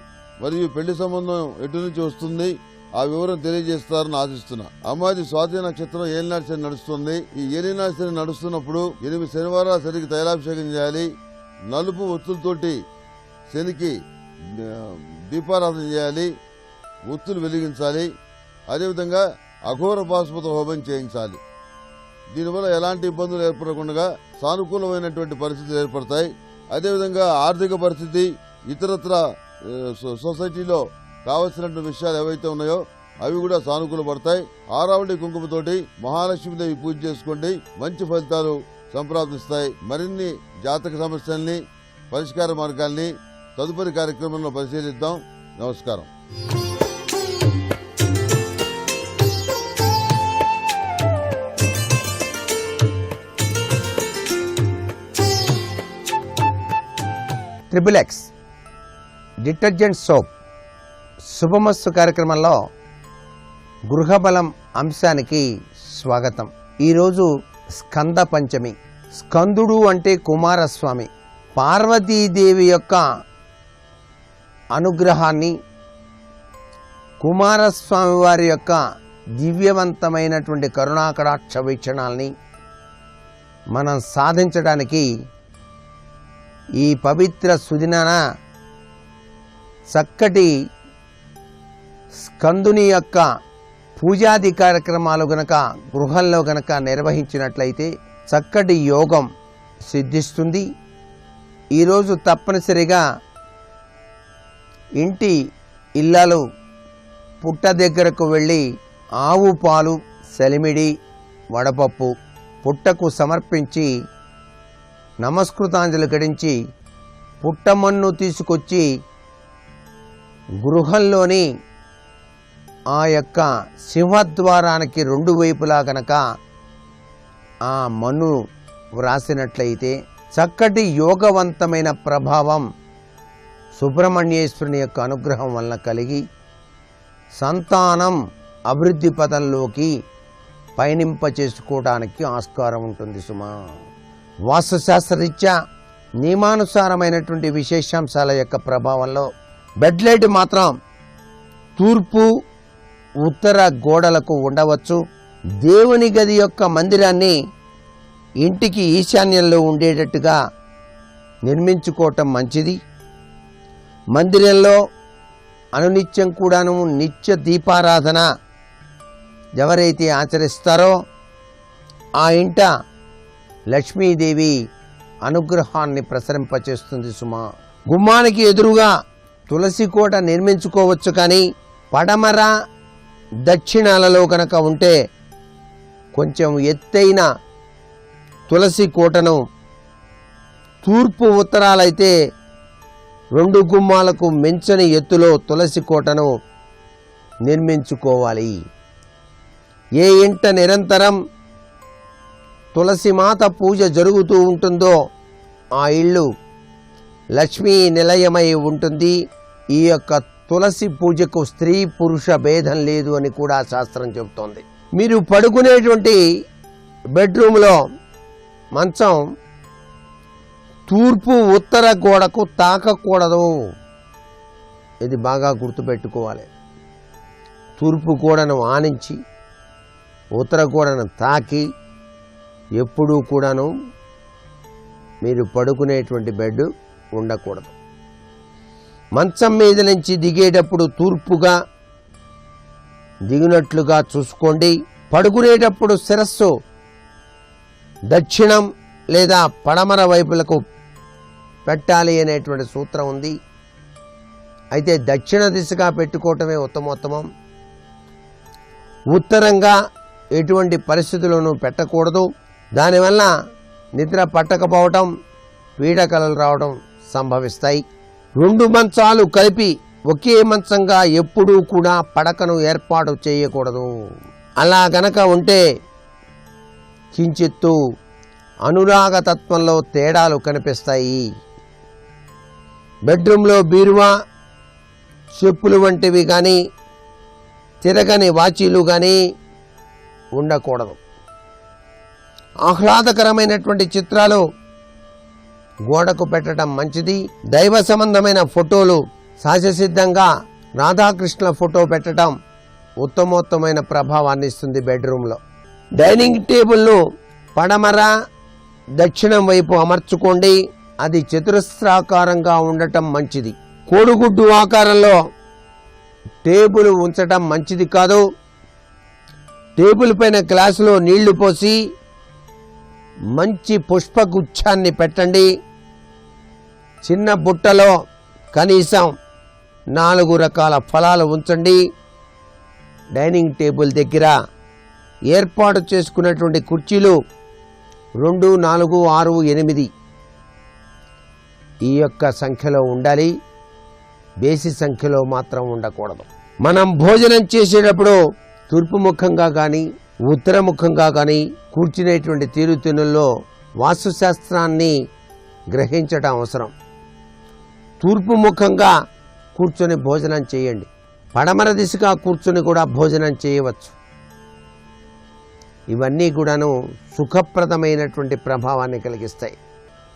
మరియు పెళ్లి సంబంధం ఎటు నుంచి వస్తుంది ఆ వివరం తెలియజేస్తారని ఆశిస్తున్నా. అమ్మాది స్వాతి నక్షత్రం ఏలినాటి శని నడుస్తుంది. ఈ ఏలినాటి శని నడుస్తున్నప్పుడు 8 శనివారాలు శనికి తైలాభిషేకం చేయాలి. నలుపు ఒత్తులతోటి శనికి దీపారాధన చేయాలి, ఒత్తులు వెలిగించాలి. అదేవిధంగా అఘోర పాశుపత హోమం చేయించాలి. దీనివల్ల ఎలాంటి ఇబ్బందులు ఏర్పడకుండా సానుకూలమైనటువంటి పరిస్థితులు ఏర్పడతాయి. అదేవిధంగా ఆర్థిక పరిస్థితి ఇతరత్ర సొసైటీలో కావలసినటువంటి విషయాలు ఏవైతే ఉన్నాయో అవి కూడా సానుకూలపడతాయి. ఆరావళి కుంకుమతోటి మహాలక్ష్మీదేవి పూజ చేసుకోండి, మంచి ఫలితాలు సంప్రాప్తిస్తాయి. మరిన్ని జాతక సమస్యల్ని పరిష్కార మార్గాల్ని తదుపరి కార్యక్రమంలో పరిశీలిద్దాం. నమస్కారం. XXX డిటర్జెంట్ సోప్ శుభమస్తు కార్యక్రమంలో గృహబలం అంశానికి స్వాగతం. ఈరోజు స్కంద పంచమి. స్కందుడు అంటే కుమారస్వామి. పార్వతీదేవి యొక్క అనుగ్రహాన్ని, కుమారస్వామి వారి యొక్క దివ్యవంతమైనటువంటి కరుణాకటాక్ష వీక్షణాలని మనం సాధించడానికి ఈ పవిత్ర సుదినాన చక్కటి స్కందుని యొక్క పూజాది కార్యక్రమాలు గనక గృహంలో గనక నిర్వహించినట్లయితే చక్కటి యోగం సిద్ధిస్తుంది. ఈరోజు తప్పనిసరిగా ఇంటి ఇళ్ళలు పుట్ట దగ్గరకు వెళ్ళి ఆవు పాలు, సెలిమిడి, వడపప్పు పుట్టకు సమర్పించి నమస్కృతాంజలి గడించి పుట్టమన్ను తీసుకొచ్చి గృహంలోని ఆ యొక్క సింహద్వారానికి 2 వైపులా కనుక ఆ మన్ను వ్రాసినట్లయితే చక్కటి యోగవంతమైన ప్రభావం సుబ్రహ్మణ్యేశ్వరుని యొక్క అనుగ్రహం వలన కలిగి సంతానం అభివృద్ధి పథంలోకి పయనింప చేసుకోవడానికి ఆస్కారం ఉంటుంది సుమా. వాస్తుశాస్త్రరీత్యా నియమానుసారమైనటువంటి విశేషాంశాల యొక్క ప్రభావంలో బెడ్ లైట్ మాత్రం తూర్పు ఉత్తర గోడలకు ఉండవచ్చు. దేవుని గది యొక్క మందిరాన్ని ఇంటికి ఈశాన్యంలో ఉండేటట్టుగా నిర్మించుకోవటం మంచిది. మందిరంలో అనునిత్యం కూడాను నిత్య దీపారాధన ఎవరైతే ఆచరిస్తారో ఆ ఇంట లక్ష్మీదేవి అనుగ్రహాన్ని ప్రసరింపచేస్తుంది సుమా. గుమ్మానికి ఎదురుగా తులసి కోట నిర్మించుకోవచ్చు, కానీ పడమర దక్షిణాలలో కనుక ఉంటే కొంచెం ఎత్తైన తులసి కోటను, తూర్పు ఉత్తరాలైతే 2 గుమ్మాలకు మించని ఎత్తులో తులసి కోటను నిర్మించుకోవాలి. ఏ ఇంట నిరంతరం తులసిమాత పూజ జరుగుతూ ఉంటుందో ఆ ఇల్లు లక్ష్మీ నిలయమై ఉంటుంది. ఈ యొక్క తులసి పూజకు స్త్రీ పురుష భేదం లేదు అని కూడా శాస్త్రం చెబుతోంది. మీరు పడుకునేటువంటి బెడ్రూమ్లో మంచం తూర్పు ఉత్తర గోడకు తాకకూడదు. ఇది బాగా గుర్తుపెట్టుకోవాలి. తూర్పు కూడను ఆనించి ఉత్తర కూడను తాకి ఎప్పుడూ కూడాను మీరు పడుకునేటువంటి బెడ్ ఉండకూడదు. మంచం మీద నుంచి దిగేటప్పుడు తూర్పుగా దిగినట్లుగా చూసుకోండి. పడుకునేటప్పుడు శిరస్సు దక్షిణం లేదా పడమర వైపులకు పెట్టాలి అనేటువంటి సూత్రం ఉంది. అయితే దక్షిణ దిశగా పెట్టుకోవటమే ఉత్తమోత్తమం. ఉత్తరంగా ఎటువంటి పరిస్థితుల్లోనూ పెట్టకూడదు. దానివల్ల నిద్ర పట్టకపోవటం, పీడకలలు రావడం సంభవిస్తాయి. 2 మంచాలు కలిపి ఒకే మంచంగా ఎప్పుడూ కూడా పడకను ఏర్పాటు చేయకూడదు. అలా గనక ఉంటే కించిత్తు అనురాగతత్వంలో తేడాలు కనిపిస్తాయి. బెడ్రూమ్లో బీరువా, చెప్పులు వంటివి కానీ తిరగని వాచీలు కానీ ఉండకూడదు. ఆహ్లాదకరమైనటువంటి చిత్రాలు గోడకు పెట్టడం మంచిది. దైవ సంబంధమైన ఫోటోలు సహజసిద్ధంగా రాధాకృష్ణుల ఫోటో పెట్టడం ఉత్తమోత్తమైన ప్రభావాన్ని ఇస్తుంది బెడ్రూమ్లో. డైనింగ్ టేబుల్ను పడమర దక్షిణం వైపు అమర్చుకోండి. అది చతురస్రాకారంగా ఉండటం మంచిది. కోడిగుడ్డు ఆకారంలో టేబుల్ ఉంచటం మంచిది కాదు. టేబుల్ పైన గ్లాసులో నీళ్లు పోసి మంచి పుష్పగుచ్ఛాన్ని పెట్టండి. చిన్న బుట్టలో కనీసం 4 రకాల ఫలాలు ఉంచండి. డైనింగ్ టేబుల్ దగ్గర ఏర్పాటు చేసుకున్నటువంటి కుర్చీలు 2, 4, 6, 8 ఈ యొక్క సంఖ్యలో ఉండాలి. బేసి సంఖ్యలో మాత్రం ఉండకూడదు. మనం భోజనం చేసేటప్పుడు తూర్పు ముఖంగా కానీ ఉత్తరముఖంగా కానీ కూర్చునేటువంటి తీరుతెన్నుల్లో వాస్తుశాస్త్రాన్ని గ్రహించడం అవసరం. తూర్పు ముఖంగా కూర్చొని భోజనం చేయండి. పడమర దిశగా కూర్చొని కూడా భోజనం చేయవచ్చు. ఇవన్నీ కూడాను సుఖప్రదమైనటువంటి ప్రభావాన్ని కలిగిస్తాయి.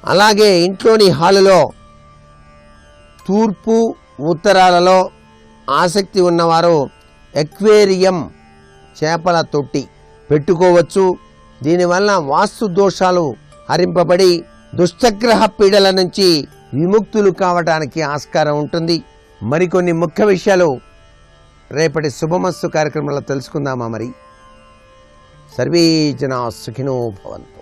అలాగే ఇంట్లోని హాలులో తూర్పు ఉత్తరాలలో ఆసక్తి ఉన్నవారు ఎక్వేరియం చేపల తొట్టి పెట్టుకోవచ్చు. దీనివల్ల వాస్తు దోషాలు హరింపబడి దుష్టగ్రహ పీడల నుంచి విముక్తులు కావడానికి ఆస్కారం ఉంటుంది. మరికొన్ని ముఖ్య విషయాలు రేపటి శుభమస్తు కార్యక్రమంలో తెలుసుకుందామా? మరి సర్వే జనా సుఖినో భవంతు.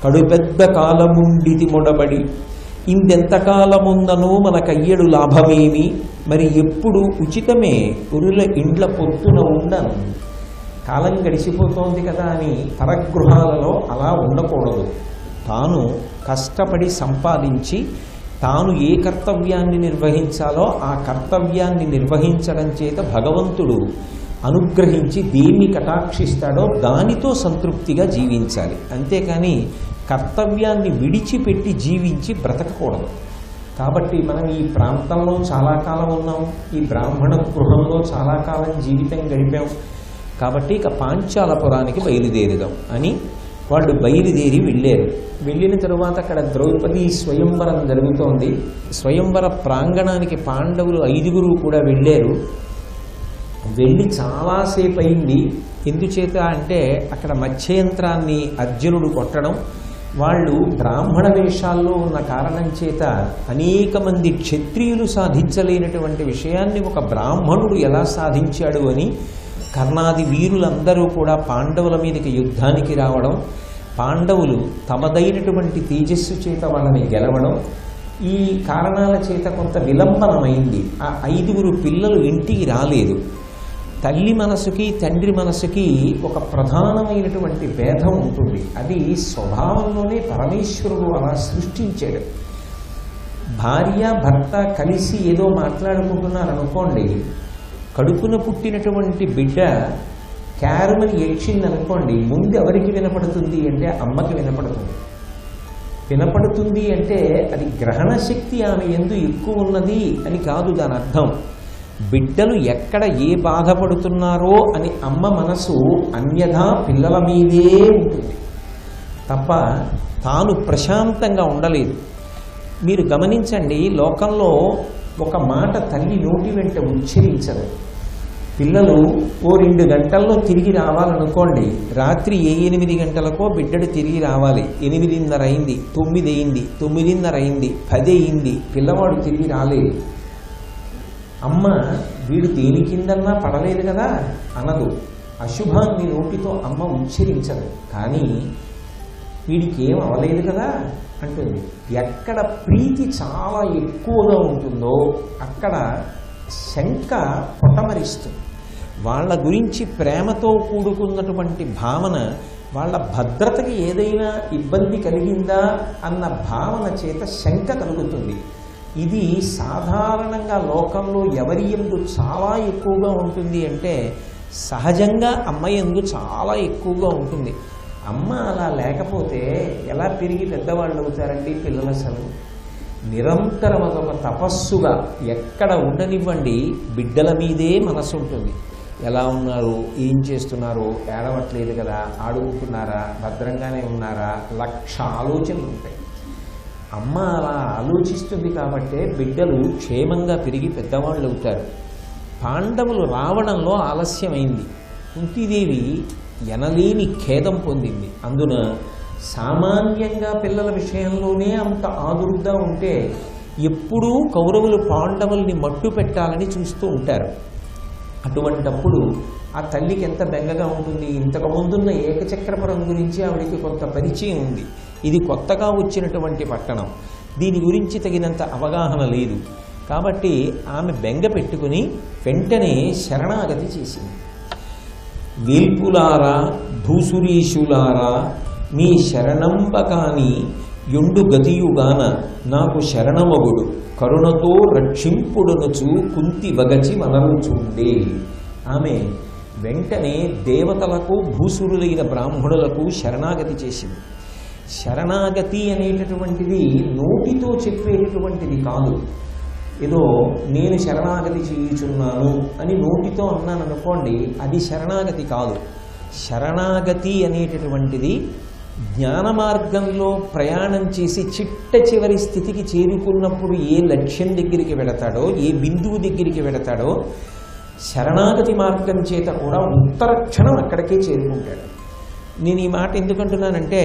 కడుపెద్ద కాలముండితి మొడబడి ఇందెంతకాలముందనో మనకయ్యడు లాభమేమి, మరి ఎప్పుడు ఉచితమే ఉరుల ఇండ్ల పొత్తున ఉండను. కాలం గడిచిపోతోంది కదా అని పరగృహాలలో అలా ఉండకూడదు. తాను కష్టపడి సంపాదించి తాను ఏ కర్తవ్యాన్ని నిర్వహించాలో ఆ కర్తవ్యాన్ని నిర్వహించడం చేత భగవంతుడు అనుగ్రహించి దేన్ని కటాక్షిస్తాడో దానితో సంతృప్తిగా జీవించాలి. అంతేకాని కర్తవ్యాన్ని విడిచిపెట్టి జీవించి బ్రతకకూడదు. కాబట్టి మనం ఈ ప్రాంతంలో చాలా కాలం ఉన్నాం, ఈ బ్రాహ్మణ గృహంలో చాలా కాలం జీవితం గడిపాం. కాబట్టి ఇక పాంచాలపురానికి బయలుదేరుదాం అని వాళ్ళు బయలుదేరి వెళ్ళారు. వెళ్ళిన తరువాత అక్కడ ద్రౌపది స్వయంవరం జరుగుతోంది. స్వయంవర ప్రాంగణానికి పాండవులు 5 కూడా వెళ్ళారు. వెళ్ళి చాలాసేపు అయింది. ఎందుచేత అంటే అక్కడ మత్స్యయంత్రాన్ని అర్జునుడు కొట్టడం, వాళ్ళు బ్రాహ్మణ వేషాల్లో ఉన్న కారణం చేత అనేక మంది క్షత్రియులు సాధించలేనటువంటి విషయాన్ని ఒక బ్రాహ్మణుడు ఎలా సాధించాడు అని కర్ణాది వీరులందరూ కూడా పాండవుల మీదకి యుద్ధానికి రావడం, పాండవులు తమదైనటువంటి తేజస్సు చేత వాళ్ళని గెలవడం, ఈ కారణాల చేత కొంత విలంబనమైంది. ఆ 5 పిల్లలు ఇంటికి రాలేదు. తల్లి మనసుకి తండ్రి మనసుకి ఒక ప్రధానమైనటువంటి భేదం ఉంటుంది. అది స్వభావంలోనే పరమేశ్వరుడు అలా సృష్టించాడు. భార్య భర్త కలిసి ఏదో మాట్లాడుకుంటున్నారనుకోండి, కడుపున పుట్టినటువంటి బిడ్డ క్యారమని ఏడ్చిందనుకోండి, ముందు ఎవరికి వినపడుతుంది అంటే అమ్మకి వినపడుతుంది. వినపడుతుంది అంటే అది గ్రహణ శక్తి ఆమె యందు ఎక్కువ ఉన్నది అని కాదు దాని అర్థం. బిడ్డలు ఎక్కడ ఏ బాధపడుతున్నారో అని అమ్మ మనసు అన్యథా పిల్లల మీదే ఉంటుంది తప్ప తాను ప్రశాంతంగా ఉండలేదు. మీరు గమనించండి, లోకంలో ఒక మాట తల్లి నోటి వెంట ఉచ్చరించదు. పిల్లలు ఓ 2 గంటల్లో తిరిగి రావాలనుకోండి, రాత్రి 8 గంటలకో బిడ్డడు తిరిగి రావాలి. 8:30 అయింది, 9 అయింది, 9:30 అయింది, 10 అయింది, పిల్లవాడు తిరిగి రాలేదు. అమ్మ వీడు దేని కిందన్నా పడలేదు కదా అనదు. అశుభాన్ని నోటితో అమ్మ ఉచ్చరించదు. కానీ వీడికి ఏం అవలేదు కదా అంటుంది. ఎక్కడ ప్రీతి చాలా ఎక్కువగా ఉంటుందో అక్కడ శంక పొటమరిస్తుంది. వాళ్ళ గురించి ప్రేమతో కూడుకున్నటువంటి భావన, వాళ్ళ భద్రతకి ఏదైనా ఇబ్బంది కలిగిందా అన్న భావన చేత శంక కలుగుతుంది. ఇది సాధారణంగా లోకంలో ఎవరి యందు చాలా ఎక్కువగా ఉంటుంది అంటే సహజంగా అమ్మ యందు చాలా ఎక్కువగా ఉంటుంది. అమ్మ అలా లేకపోతే ఎలా పెరిగి పెద్దవాళ్ళు అవుతారండి పిల్లల అసలు? నిరంతరం అదొక తపస్సుగా ఎక్కడ ఉండనివ్వండి, బిడ్డల మీదే మనసు ఉంటుంది. ఎలా ఉన్నారు, ఏం చేస్తున్నారు, ఏడవట్లేదు కదా, ఆడుకుంటున్నారా, భద్రంగానే ఉన్నారా, 1,00,000 ఆలోచనలు ఉంటాయి. అమ్మ అలా ఆలోచిస్తుంది కాబట్టే బిడ్డలు క్షేమంగా పెరిగి పెద్దవాళ్ళు అవుతారు. పాండవులు రావడంలో ఆలస్యమైంది. కుంతీదేవి ఎనలేని ఖేదం పొందింది. అందున సామాన్యంగా పిల్లల విషయంలోనే అంత ఆదుర్దా ఉంటే ఎప్పుడూ కౌరవులు పాండవుల్ని మట్టు పెట్టాలని చూస్తూ ఉంటారు. అటువంటప్పుడు ఆ తల్లికి ఎంత బెంగగా ఉంటుంది. ఇంతకుముందున్న ఏకచక్రపురం గురించి ఆవిడికి కొంత పరిచయం ఉంది. ఇది కొత్తగా వచ్చినటువంటి పట్టణం, దీని గురించి తగినంత అవగాహన లేదు. కాబట్టి ఆమె బెంగ పెట్టుకుని వెంటనే శరణాగతి చేసింది. వేల్పులారా భూసురీషులారా మీ శరణంబకాని యొండు గతియుగాన నాకు శరణమగుడు కరుణతో రక్షింపుడనుచు కుంతి వగచి మనరుచుండే. ఆమె వెంటనే దేవతలకు భూసురులైన బ్రాహ్మణులకు శరణాగతి చేసింది. శరణాగతి అనేటటువంటిది నోటితో చెప్పేటటువంటిది కాదు. ఏదో నేను శరణాగతి చేయుచున్నాను అని నోటితో అన్నాను అనుకోండి, అది శరణాగతి కాదు. శరణాగతి అనేటటువంటిది జ్ఞాన మార్గంలో ప్రయాణం చేసి చిట్ట చివరి స్థితికి చేరుకున్నప్పుడు ఏ లక్ష్యం దగ్గరికి వెళతాడో, ఏ బిందువు దగ్గరికి వెళతాడో, శరణాగతి మార్గం చేత కూడా ఉత్తర క్షణం అక్కడికే చేరుకుంటాడు. నేను ఈ మాట ఎందుకంటున్నానంటే,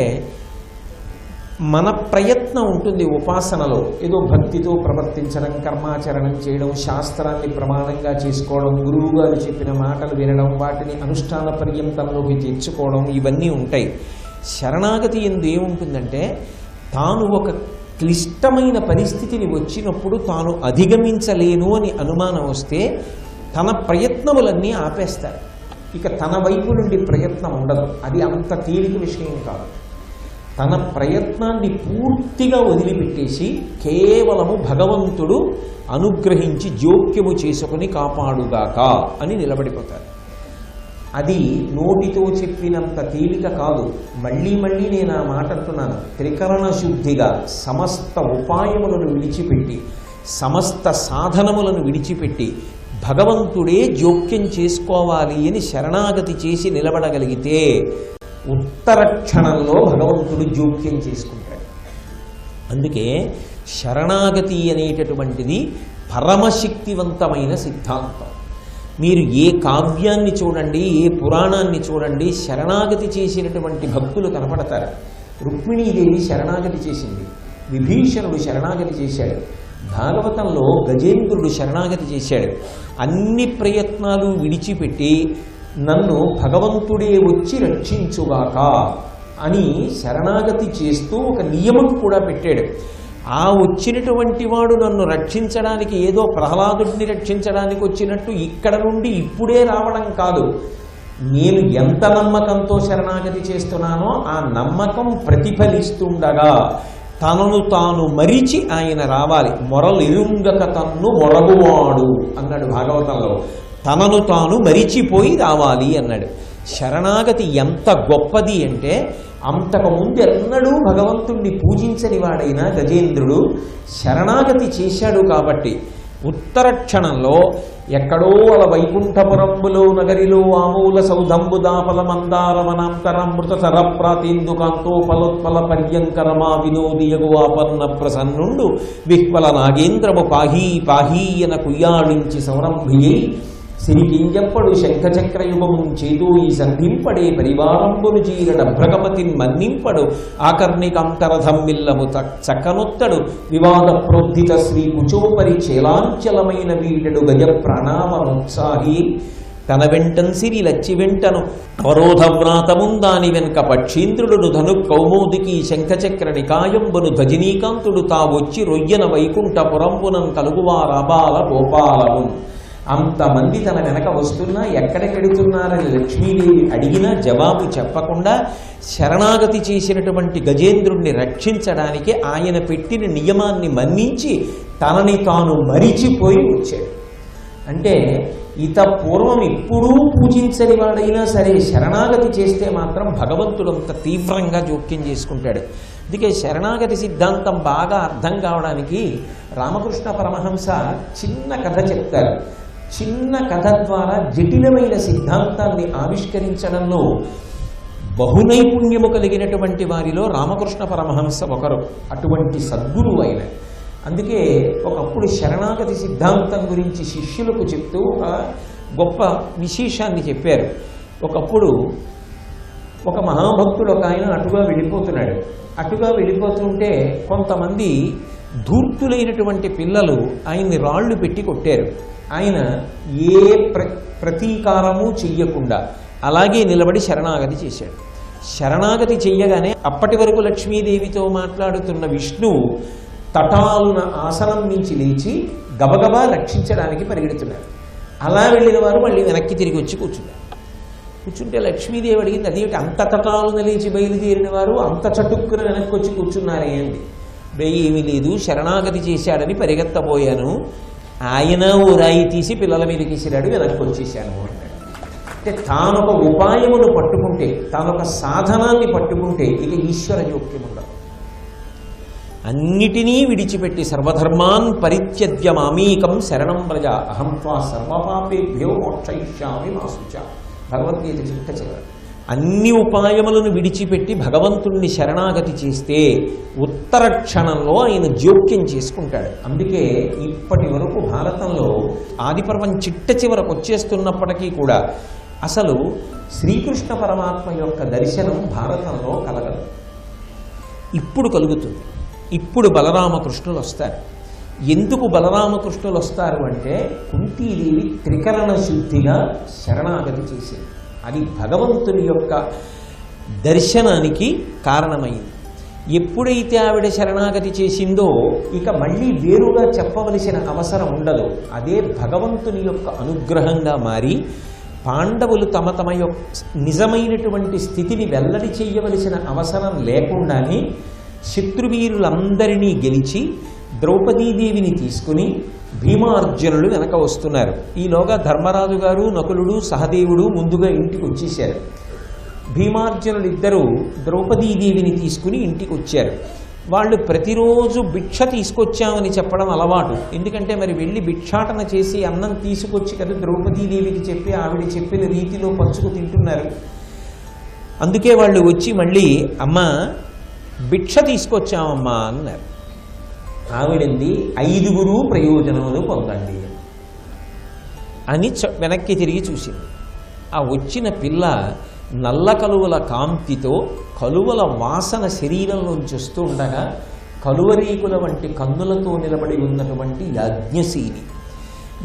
మన ప్రయత్నం ఉంటుంది ఉపాసనలో. ఏదో భక్తితో ప్రవర్తించడం, కర్మాచరణం చేయడం, శాస్త్రాన్ని ప్రమాణంగా చేసుకోవడం, గురువు గారు చెప్పిన మాటలు వినడం, వాటిని అనుష్ఠాన పర్యంతంలోకి తెచ్చుకోవడం, ఇవన్నీ ఉంటాయి. శరణాగతి ఎందు ఏముంటుందంటే, తాను ఒక క్లిష్టమైన పరిస్థితిని వచ్చినప్పుడు తాను అధిగమించలేను అని అనుమానం వస్తే తన ప్రయత్నములన్నీ ఆపేస్తాడు. ఇక తన వైపు నుండి ప్రయత్నం ఉండదు. అది అంత తేలిక విషయం కాదు. తన ప్రయత్నాన్ని పూర్తిగా వదిలిపెట్టేసి కేవలము భగవంతుడు అనుగ్రహించి జోక్యము చేసుకుని కాపాడుగాక అని నిలబడిపోతారు. అది నోటితో చెప్పినంత తేలిక కాదు. మళ్ళీ మళ్ళీ నేను ఆ మాట అంటున్నాను. త్రికరణ శుద్ధిగా సమస్త ఉపాయములను విడిచిపెట్టి, సమస్త సాధనములను విడిచిపెట్టి భగవంతుడే జోక్యం చేసుకోవాలి అని శరణాగతి చేసి నిలబడగలిగితే ఉత్తర క్షణంలో భగవంతుడు జోక్యం చేసుకుంటాడు. అందుకే శరణాగతి అనేటటువంటిది పరమశక్తివంతమైన సిద్ధాంతం. మీరు ఏ కావ్యాన్ని చూడండి, ఏ పురాణాన్ని చూడండి, శరణాగతి చేసినటువంటి భక్తులు కనపడతారు. రుక్మిణీదేవి శరణాగతి చేసింది, విభీషణుడు శరణాగతి చేశాడు, భాగవతంలో గజేంద్రుడు శరణాగతి చేశాడు. అన్ని ప్రయత్నాలు విడిచిపెట్టి నన్ను భగవంతుడే వచ్చి రక్షించుగాక అని శరణాగతి చేస్తూ ఒక నియమం కూడా పెట్టాడు. ఆ వచ్చినటువంటి వాడు నన్ను రక్షించడానికి ఏదో ప్రహ్లాదుడిని రక్షించడానికి వచ్చినట్టు ఇక్కడ నుండి ఇప్పుడే రావడం కాదు. నేను ఎంత నమ్మకంతో శరణాగతి చేస్తున్నానో ఆ నమ్మకం ప్రతిఫలిస్తుండగా తనను తాను మరిచి ఆయన రావాలి. మొరలిరుంగక తన్ను మొరగువాడు అన్నాడు భాగవతంలో. తనను తాను మరిచిపోయి రావాలి అన్నాడు. శరణాగతి ఎంత గొప్పది అంటే, అంతకుముందు ఎన్నడూ భగవంతుణ్ణి పూజించని వాడైనా గజేంద్రుడు శరణాగతి చేశాడు కాబట్టి ఉత్తర క్షణంలో ఎక్కడో అల వైకుంఠపురంబులో నగరిలో ఆమూల సౌధంబుదాపల మందారమనాంతరమృత సర ప్రాతీందుకాంతో ఫలోత్పల పర్యంకరమా వినోదియగు ఆపన్న ప్రసన్నుండు విహ్వల నాగేంద్రము పాహీ పాహీయన కుయ్యాళించి సంరంభియై సిరికింజప్పడు శంఖచక్రయుగము చేదు ఈ సంధింపడే పరివారంబును చీరడ భ్రగపతిన్ మన్నింపడు ఆకర్ణికాంతరథమ్మిల్లము చక్కనొత్తడు వివాద ప్రోద్ధిత శ్రీ కుచోపరి చేలాంచలమైన వీడడు గజ ప్రాణామనుత్సాహి తన వెంటన్ సిరి లచ్చి వెంటను అవరోధవ్రాతముందాని వెనుక పక్షీంద్రుడును ధను కౌమోదికి శంఖచక్ర నికాయంబును ధ్వజినీకాంతుడు తావొచ్చి రొయ్యన వైకుంఠపురంబునం కలుగువారాబాల గోపాలము. అంతమంది తన వెనక వస్తున్నా ఎక్కడెక్కడుతున్నారని లక్ష్మీదేవి అడిగినా జవాబు చెప్పకుండా శరణాగతి చేసినటువంటి గజేంద్రుణ్ణి రక్షించడానికి ఆయన పెట్టిన నియమాన్ని మన్నించి తనని తాను మరిచిపోయి వచ్చాడు. అంటే ఇత పూర్వం ఎప్పుడూ పూజించని వాడైనా సరే శరణాగతి చేస్తే మాత్రం భగవంతుడు అంత తీవ్రంగా జోక్యం చేసుకుంటాడు. అందుకే శరణాగతి సిద్ధాంతం బాగా అర్థం కావడానికి రామకృష్ణ పరమహంస చిన్న కథ చెప్తారు. చిన్న కథ ద్వారా జటిలమైన సిద్ధాంతాన్ని ఆవిష్కరించడంలో బహునైపుణ్యము కలిగినటువంటి వారిలో రామకృష్ణ పరమహంస ఒకరు. అటువంటి సద్గురువు ఆయన. అందుకే ఒకప్పుడు శరణాగతి సిద్ధాంతం గురించి శిష్యులకు చెప్తూ ఒక గొప్ప విశేషాన్ని చెప్పారు. ఒకప్పుడు ఒక మహాభక్తుడు ఒక ఆయన అటుగా వెళ్ళిపోతున్నాడు. అటుగా వెళ్ళిపోతుంటే కొంతమంది ధూర్తులైనటువంటి పిల్లలు ఆయన్ని రాళ్లు పెట్టి కొట్టారు. ఆయన ఏ ప్రతీకారము చెయ్యకుండా అలాగే నిలబడి శరణాగతి చేశాడు. శరణాగతి చెయ్యగానే అప్పటి వరకు లక్ష్మీదేవితో మాట్లాడుతున్న విష్ణువు తటాలున ఆసనం నుంచి లేచి గబగబా రక్షించడానికి పరిగెడుతున్నారు. అలా వెళ్ళిన వారు మళ్ళీ వెనక్కి తిరిగి వచ్చి కూర్చున్నారు. కూర్చుంటే లక్ష్మీదేవి అడిగింది, అదేమిటి అంత తటాలున లేచి బయలుదేరిన వారు అంత చటుక్కున వెనక్కి వచ్చి కూర్చున్నారే అండి. ఏమీ లేదు, శరణాగతి చేశాడని పరిగెత్తబోయాను, ఆయన ఓ రాయి తీసి పిల్లల మీదకి విసిరాడు, వెనక్కి వచ్చేసాను అన్నాడు. అంటే తానొక ఉపాయమును పట్టుకుంటే, తానొక సాధనాన్ని పట్టుకుంటే ఇక ఈశ్వర జోక్యం ఉండదు. అన్నిటినీ విడిచిపెట్టి సర్వధర్మాన్ పరిత్యజ్య మామీకం శరణం వ్రజ అహం త్వా సర్వపాపేభ్యో మోక్షయిష్యామి మా శుచ. భగవద్గీత చిట్ట చివర అన్ని ఉపాయములను విడిచిపెట్టి భగవంతుణ్ణి శరణాగతి చేస్తే ఉత్తర క్షణంలో ఆయన జోక్యం చేసుకుంటాడు. అందుకే ఇప్పటి వరకు భారతంలో ఆదిపర్వం చిట్ట చివరకు వచ్చేస్తున్నప్పటికీ కూడా అసలు శ్రీకృష్ణ పరమాత్మ యొక్క దర్శనం భారతంలో కలగదు. ఇప్పుడు కలుగుతుంది. ఇప్పుడు బలరామకృష్ణులు వస్తారు. ఎందుకు బలరామకృష్ణులు వస్తారు అంటే కుంతీదేవి త్రికరణ శుద్ధిగా శరణాగతి చేసింది. అది భగవంతుని యొక్క దర్శనానికి కారణమైంది. ఎప్పుడైతే ఆవిడ శరణాగతి చేసిందో ఇక మళ్ళీ వేరుగా చెప్పవలసిన అవసరం ఉండదు. అదే భగవంతుని యొక్క అనుగ్రహంగా మారి పాండవులు తమ తమ యొక్క నిజమైనటువంటి స్థితిని వెల్లడి చేయవలసిన అవసరం లేకుండానే శత్రువీరులందరినీ గెలిచి ద్రౌపదీదేవిని తీసుకుని భీమార్జునులు వెనక వస్తున్నారు. ఈలోగా ధర్మరాజు గారు నకులుడు సహదేవుడు ముందుగా ఇంటికి వచ్చేశారు. భీమార్జునులు ఇద్దరు ద్రౌపదీదేవిని తీసుకుని ఇంటికి వచ్చారు. వాళ్ళు ప్రతిరోజు భిక్ష తీసుకొచ్చామని చెప్పడం అలవాటు. ఎందుకంటే మరి వెళ్ళి భిక్షాటన చేసి అన్నం తీసుకొచ్చి కదా ద్రౌపదీదేవికి చెప్పి ఆవిడ చెప్పిన రీతిలో పంచుకు తింటున్నారు. అందుకే వాళ్ళు వచ్చి మళ్ళీ అమ్మ భిక్ష తీసుకొచ్చామమ్మా అన్నారు. ఆవిడంది 5 ప్రయోజనములు పొందండి అని వెనక్కి తిరిగి చూసింది. ఆ వచ్చిన పిల్ల నల్ల కలువల కాంతితో కలువల వాసన శరీరంలోంచి వస్తూ ఉండగా కలువరీకుల వంటి కన్నులతో నిలబడి ఉన్నటువంటి యాజ్ఞశీలి,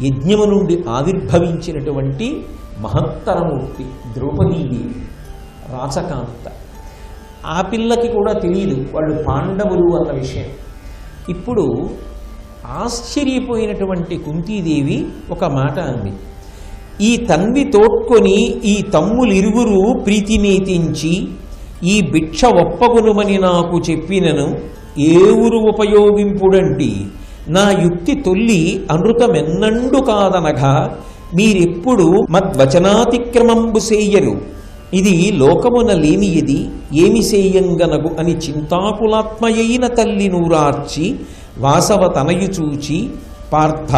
యజ్ఞము నుండి ఆవిర్భవించినటువంటి మహత్తరమూర్తి ద్రౌపదీదేవి రాచకాంత. ఆ పిల్లకి కూడా తెలియదు వాళ్ళు పాండవులు అన్న విషయం. ఇప్పుడు ఆశ్చర్యపోయినటువంటి కుంతీదేవి ఒక మాట అంది, ఈ తన్వి తోడ్కొని ఈ తమ్ములిరువురు ప్రీతినేతించి ఈ భిక్ష ఒప్పగునుమని నాకు చెప్పినను ఏ ఊరు ఉపయోగింపుడంటి నా యుక్తి తొల్లి అనృతమెన్నండు కాదనగా మీరెప్పుడు మద్వచనాతిక్రమంబు సేయరు ఇది లోకమున లేనియది ఏమి సేయంగనగు అని చింతాకులాత్మయైన తల్లి నూరార్చి వాసవ తనయు చూచి పార్థ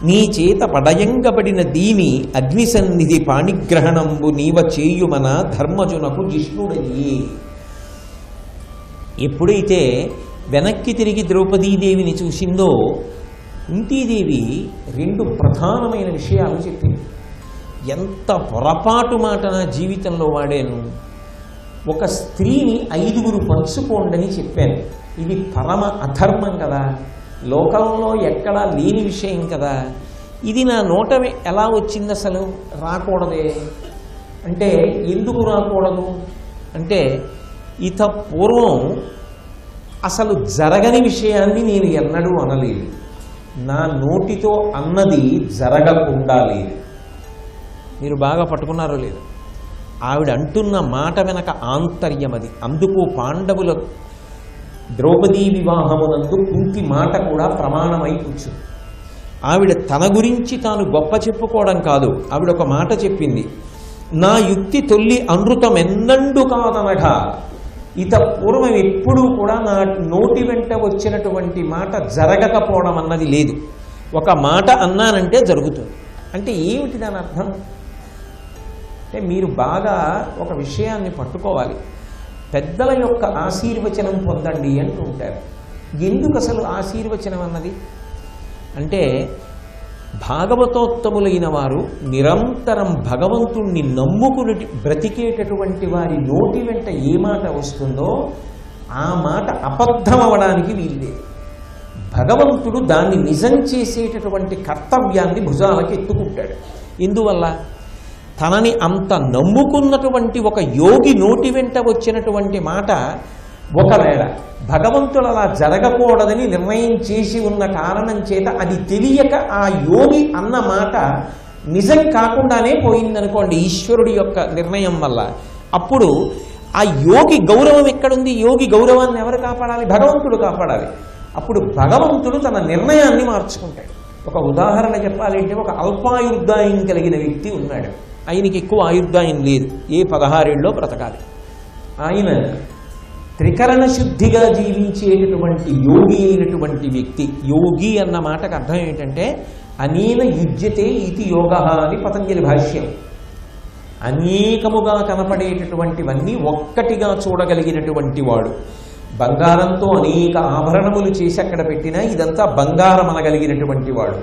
నీ చేత పడయంగబడిన దీని అగ్నిసన్నిధి పాణిగ్రహణంబు నీవ చేయుమన ధర్మజునకు జిష్ణుడయ్యి. ఎప్పుడైతే వెనక్కి తిరిగి ద్రౌపదీదేవిని చూసిందో కుంతీదేవి రెండు ప్రధానమైన విషయాలు చెప్పింది. ఎంత పొరపాటు మాట నా జీవితంలో వాడాను. ఒక స్త్రీని 5గురు పంచుకోండని చెప్పాను. ఇది పరమ అధర్మం కదా, లోకంలో ఎక్కడా లేని విషయం కదా. ఇది నా నోట ఎలా వచ్చింది? అసలు రాకూడదే అంటే ఎందుకు రాకూడదు అంటే ఇత పూర్వం అసలు జరగని విషయాన్ని నేను ఎన్నడూ అనలేదు. నా నోటితో అన్నది జరగకుండా లేదు. మీరు బాగా పట్టుకున్నారో లేదు? ఆవిడ అంటున్న మాట వెనక ఆంతర్యం అది. అందుకు పాండవుల ద్రౌపదీ వివాహమునందు కుంతి మాట కూడా ప్రమాణమై కూర్చుంది. ఆవిడ తన గురించి తాను గొప్ప చెప్పుకోవడం కాదు, ఆవిడ ఒక మాట చెప్పింది. నా యుక్తి తొల్లి అనృతం ఎన్నండు కాదనగా ఇత పూర్వం ఎప్పుడూ కూడా నా నోటి వెంట వచ్చినటువంటి మాట జరగకపోవడం అన్నది లేదు. ఒక మాట అన్నానంటే జరుగుతుంది. అంటే ఏమిటి దాని అర్థం అంటే మీరు బాగా ఒక విషయాన్ని పట్టుకోవాలి. పెద్దల యొక్క ఆశీర్వచనం పొందండి అంటూ ఉంటారు. ఎందుకు అసలు ఆశీర్వచనం అన్నది అంటే భాగవతోత్తములైన వారు నిరంతరం భగవంతుణ్ణి నమ్ముకుని బ్రతికేటటువంటి వారి నోటి వెంట ఏ మాట వస్తుందో ఆ మాట అబద్ధం అవడానికి వీల్లేదు. భగవంతుడు దాన్ని నిజం చేసేటటువంటి కర్తవ్యాన్ని భుజాలకు ఎత్తుకుంటాడు. ఎందువల్ల తనని అంత నమ్ముకున్నటువంటి ఒక యోగి నోటి వెంట వచ్చినటువంటి మాట ఒకవేళ భగవంతుడు అలా జరగకూడదని నిర్ణయం చేసి ఉన్న కారణం చేత అది తెలియక ఆ యోగి అన్న మాట నిజం కాకుండానే పోయిందనుకోండి ఈశ్వరుడి యొక్క నిర్ణయం వల్ల, అప్పుడు ఆ యోగి గౌరవం ఎక్కడుంది? యోగి గౌరవాన్ని ఎవరు కాపాడాలి? భగవంతుడు కాపాడాలి. అప్పుడు భగవంతుడు తన నిర్ణయాన్ని మార్చుకుంటాడు. ఒక ఉదాహరణ చెప్పాలి అంటే ఒక అల్పాయుర్దాయం కలిగిన వ్యక్తి ఉన్నాడు. ఆయనకి ఎక్కువ ఆయుర్దాయం లేదు, ఏ 16 ఏళ్ళలో బ్రతకాలి. ఆయన త్రికరణ శుద్ధిగా జీవించేటటువంటి యోగి అయినటువంటి వ్యక్తి. యోగి అన్న మాటకు అర్థం ఏంటంటే అనేన యుజ్యతే ఇది యోగ అని పతంజలి భాష్యం. అనేకముగా కనపడేటటువంటివన్నీ ఒక్కటిగా చూడగలిగినటువంటి వాడు. బంగారంతో అనేక ఆభరణములు చేసి అక్కడ పెట్టినా ఇదంతా బంగారం అనగలిగినటువంటి వాడు.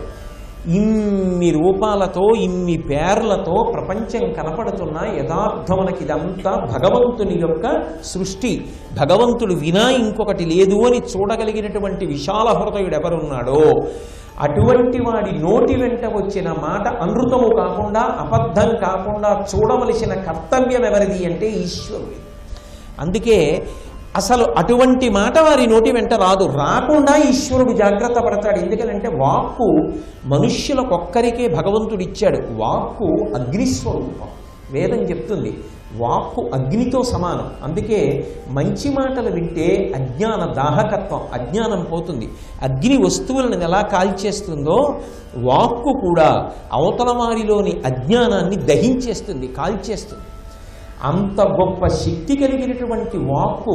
ఇన్ని రూపాలతో ఇన్ని పేర్లతో ప్రపంచం కనపడుతున్న యథార్థమునకి ఇదంతా భగవంతుని యొక్క సృష్టి, భగవంతుడు వినా ఇంకొకటి లేదు అని చూడగలిగినటువంటి విశాల హృదయుడు ఎవరున్నాడో అటువంటి వాడి నోటి వెంట వచ్చిన మాట అనృతము కాకుండా అబద్ధం కాకుండా చూడవలసిన కర్తవ్యం ఎవరిది అంటే ఈశ్వరుడి. అందుకే అసలు అటువంటి మాట వారి నోటి వెంట రాదు. రాకుండా ఈశ్వరుడు జాగ్రత్త పడతాడు. ఎందుకనంటే వాక్కు మనుష్యులకొక్కరికే భగవంతుడు ఇచ్చాడు. వాక్కు అగ్నిస్వరూపం. వేదం చెప్తుంది వాక్కు అగ్నితో సమానం. అందుకే మంచి మాటలు వింటే అజ్ఞాన దాహకత్వం, అజ్ఞానం పోతుంది. అగ్ని వస్తువులను ఎలా కాల్చేస్తుందో వాక్కు కూడా అవతల వారిలోని అజ్ఞానాన్ని దహించేస్తుంది, కాల్చేస్తుంది. అంత గొప్ప శక్తి కలిగినటువంటి వాక్కు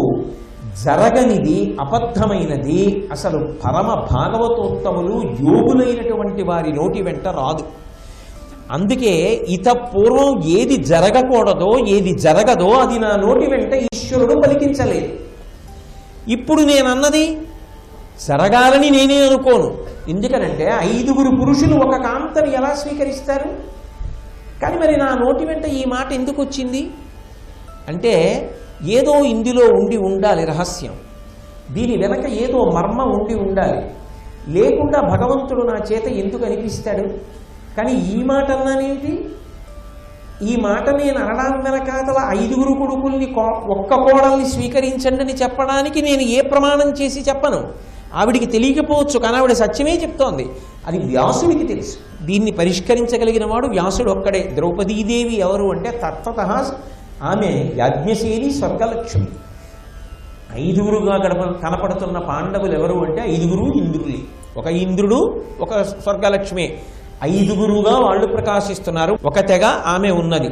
జరగనిది, అబద్ధమైనది అసలు పరమ భాగవతోత్తములు యోగులైనటువంటి వారి నోటి వెంట రాదు. అందుకే ఇత పూర్వం ఏది జరగకూడదో ఏది జరగదో అది నా నోటి వెంట ఈశ్వరుడు పలికించలేదు. ఇప్పుడు నేనన్నది జరగాలని నేనే అనుకోను. ఎందుకనంటే 5గురు పురుషులు ఒక కాంతని ఎలా స్వీకరిస్తారు? కానీ మరి నా నోటి వెంట ఈ మాట ఎందుకు వచ్చింది అంటే ఏదో ఇందులో ఉండి ఉండాలి రహస్యం, దీని వెనక ఏదో మర్మం ఉండి ఉండాలి. లేకుండా భగవంతుడు నా చేత ఎందుకు అనిపిస్తాడు? కానీ ఈ మాట అన్నానేంటి? ఈ మాట నేను అనడం వెనకాతల 5గురు కొడుకుల్ని ఒక్క కోడల్ని స్వీకరించండి అని చెప్పడానికి నేను ఏ ప్రమాణం చేసి చెప్పను. ఆవిడికి తెలియకపోవచ్చు, కానీ ఆవిడ సత్యమే చెప్తోంది. అది వ్యాసుడికి తెలుసు. దీన్ని పరిష్కరించగలిగిన వాడు వ్యాసుడు ఒక్కడే. ద్రౌపదీదేవి ఎవరు అంటే తత్వత ఆమె యాజ్ఞశేని స్వర్గలక్ష్మి. ఐదుగురుగా కనపడుతున్న పాండవులు ఎవరు అంటే 5 ఇంద్రులే. ఒక ఇంద్రుడు, ఒక స్వర్గలక్ష్మి, 5గురుగా వాళ్ళు ప్రకాశిస్తున్నారు. ఒక తెగ ఆమె ఉన్నది.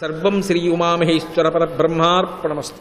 సర్వం శ్రీ ఉమామహేశ్వర పరబ్రహ్మార్పణమస్తు.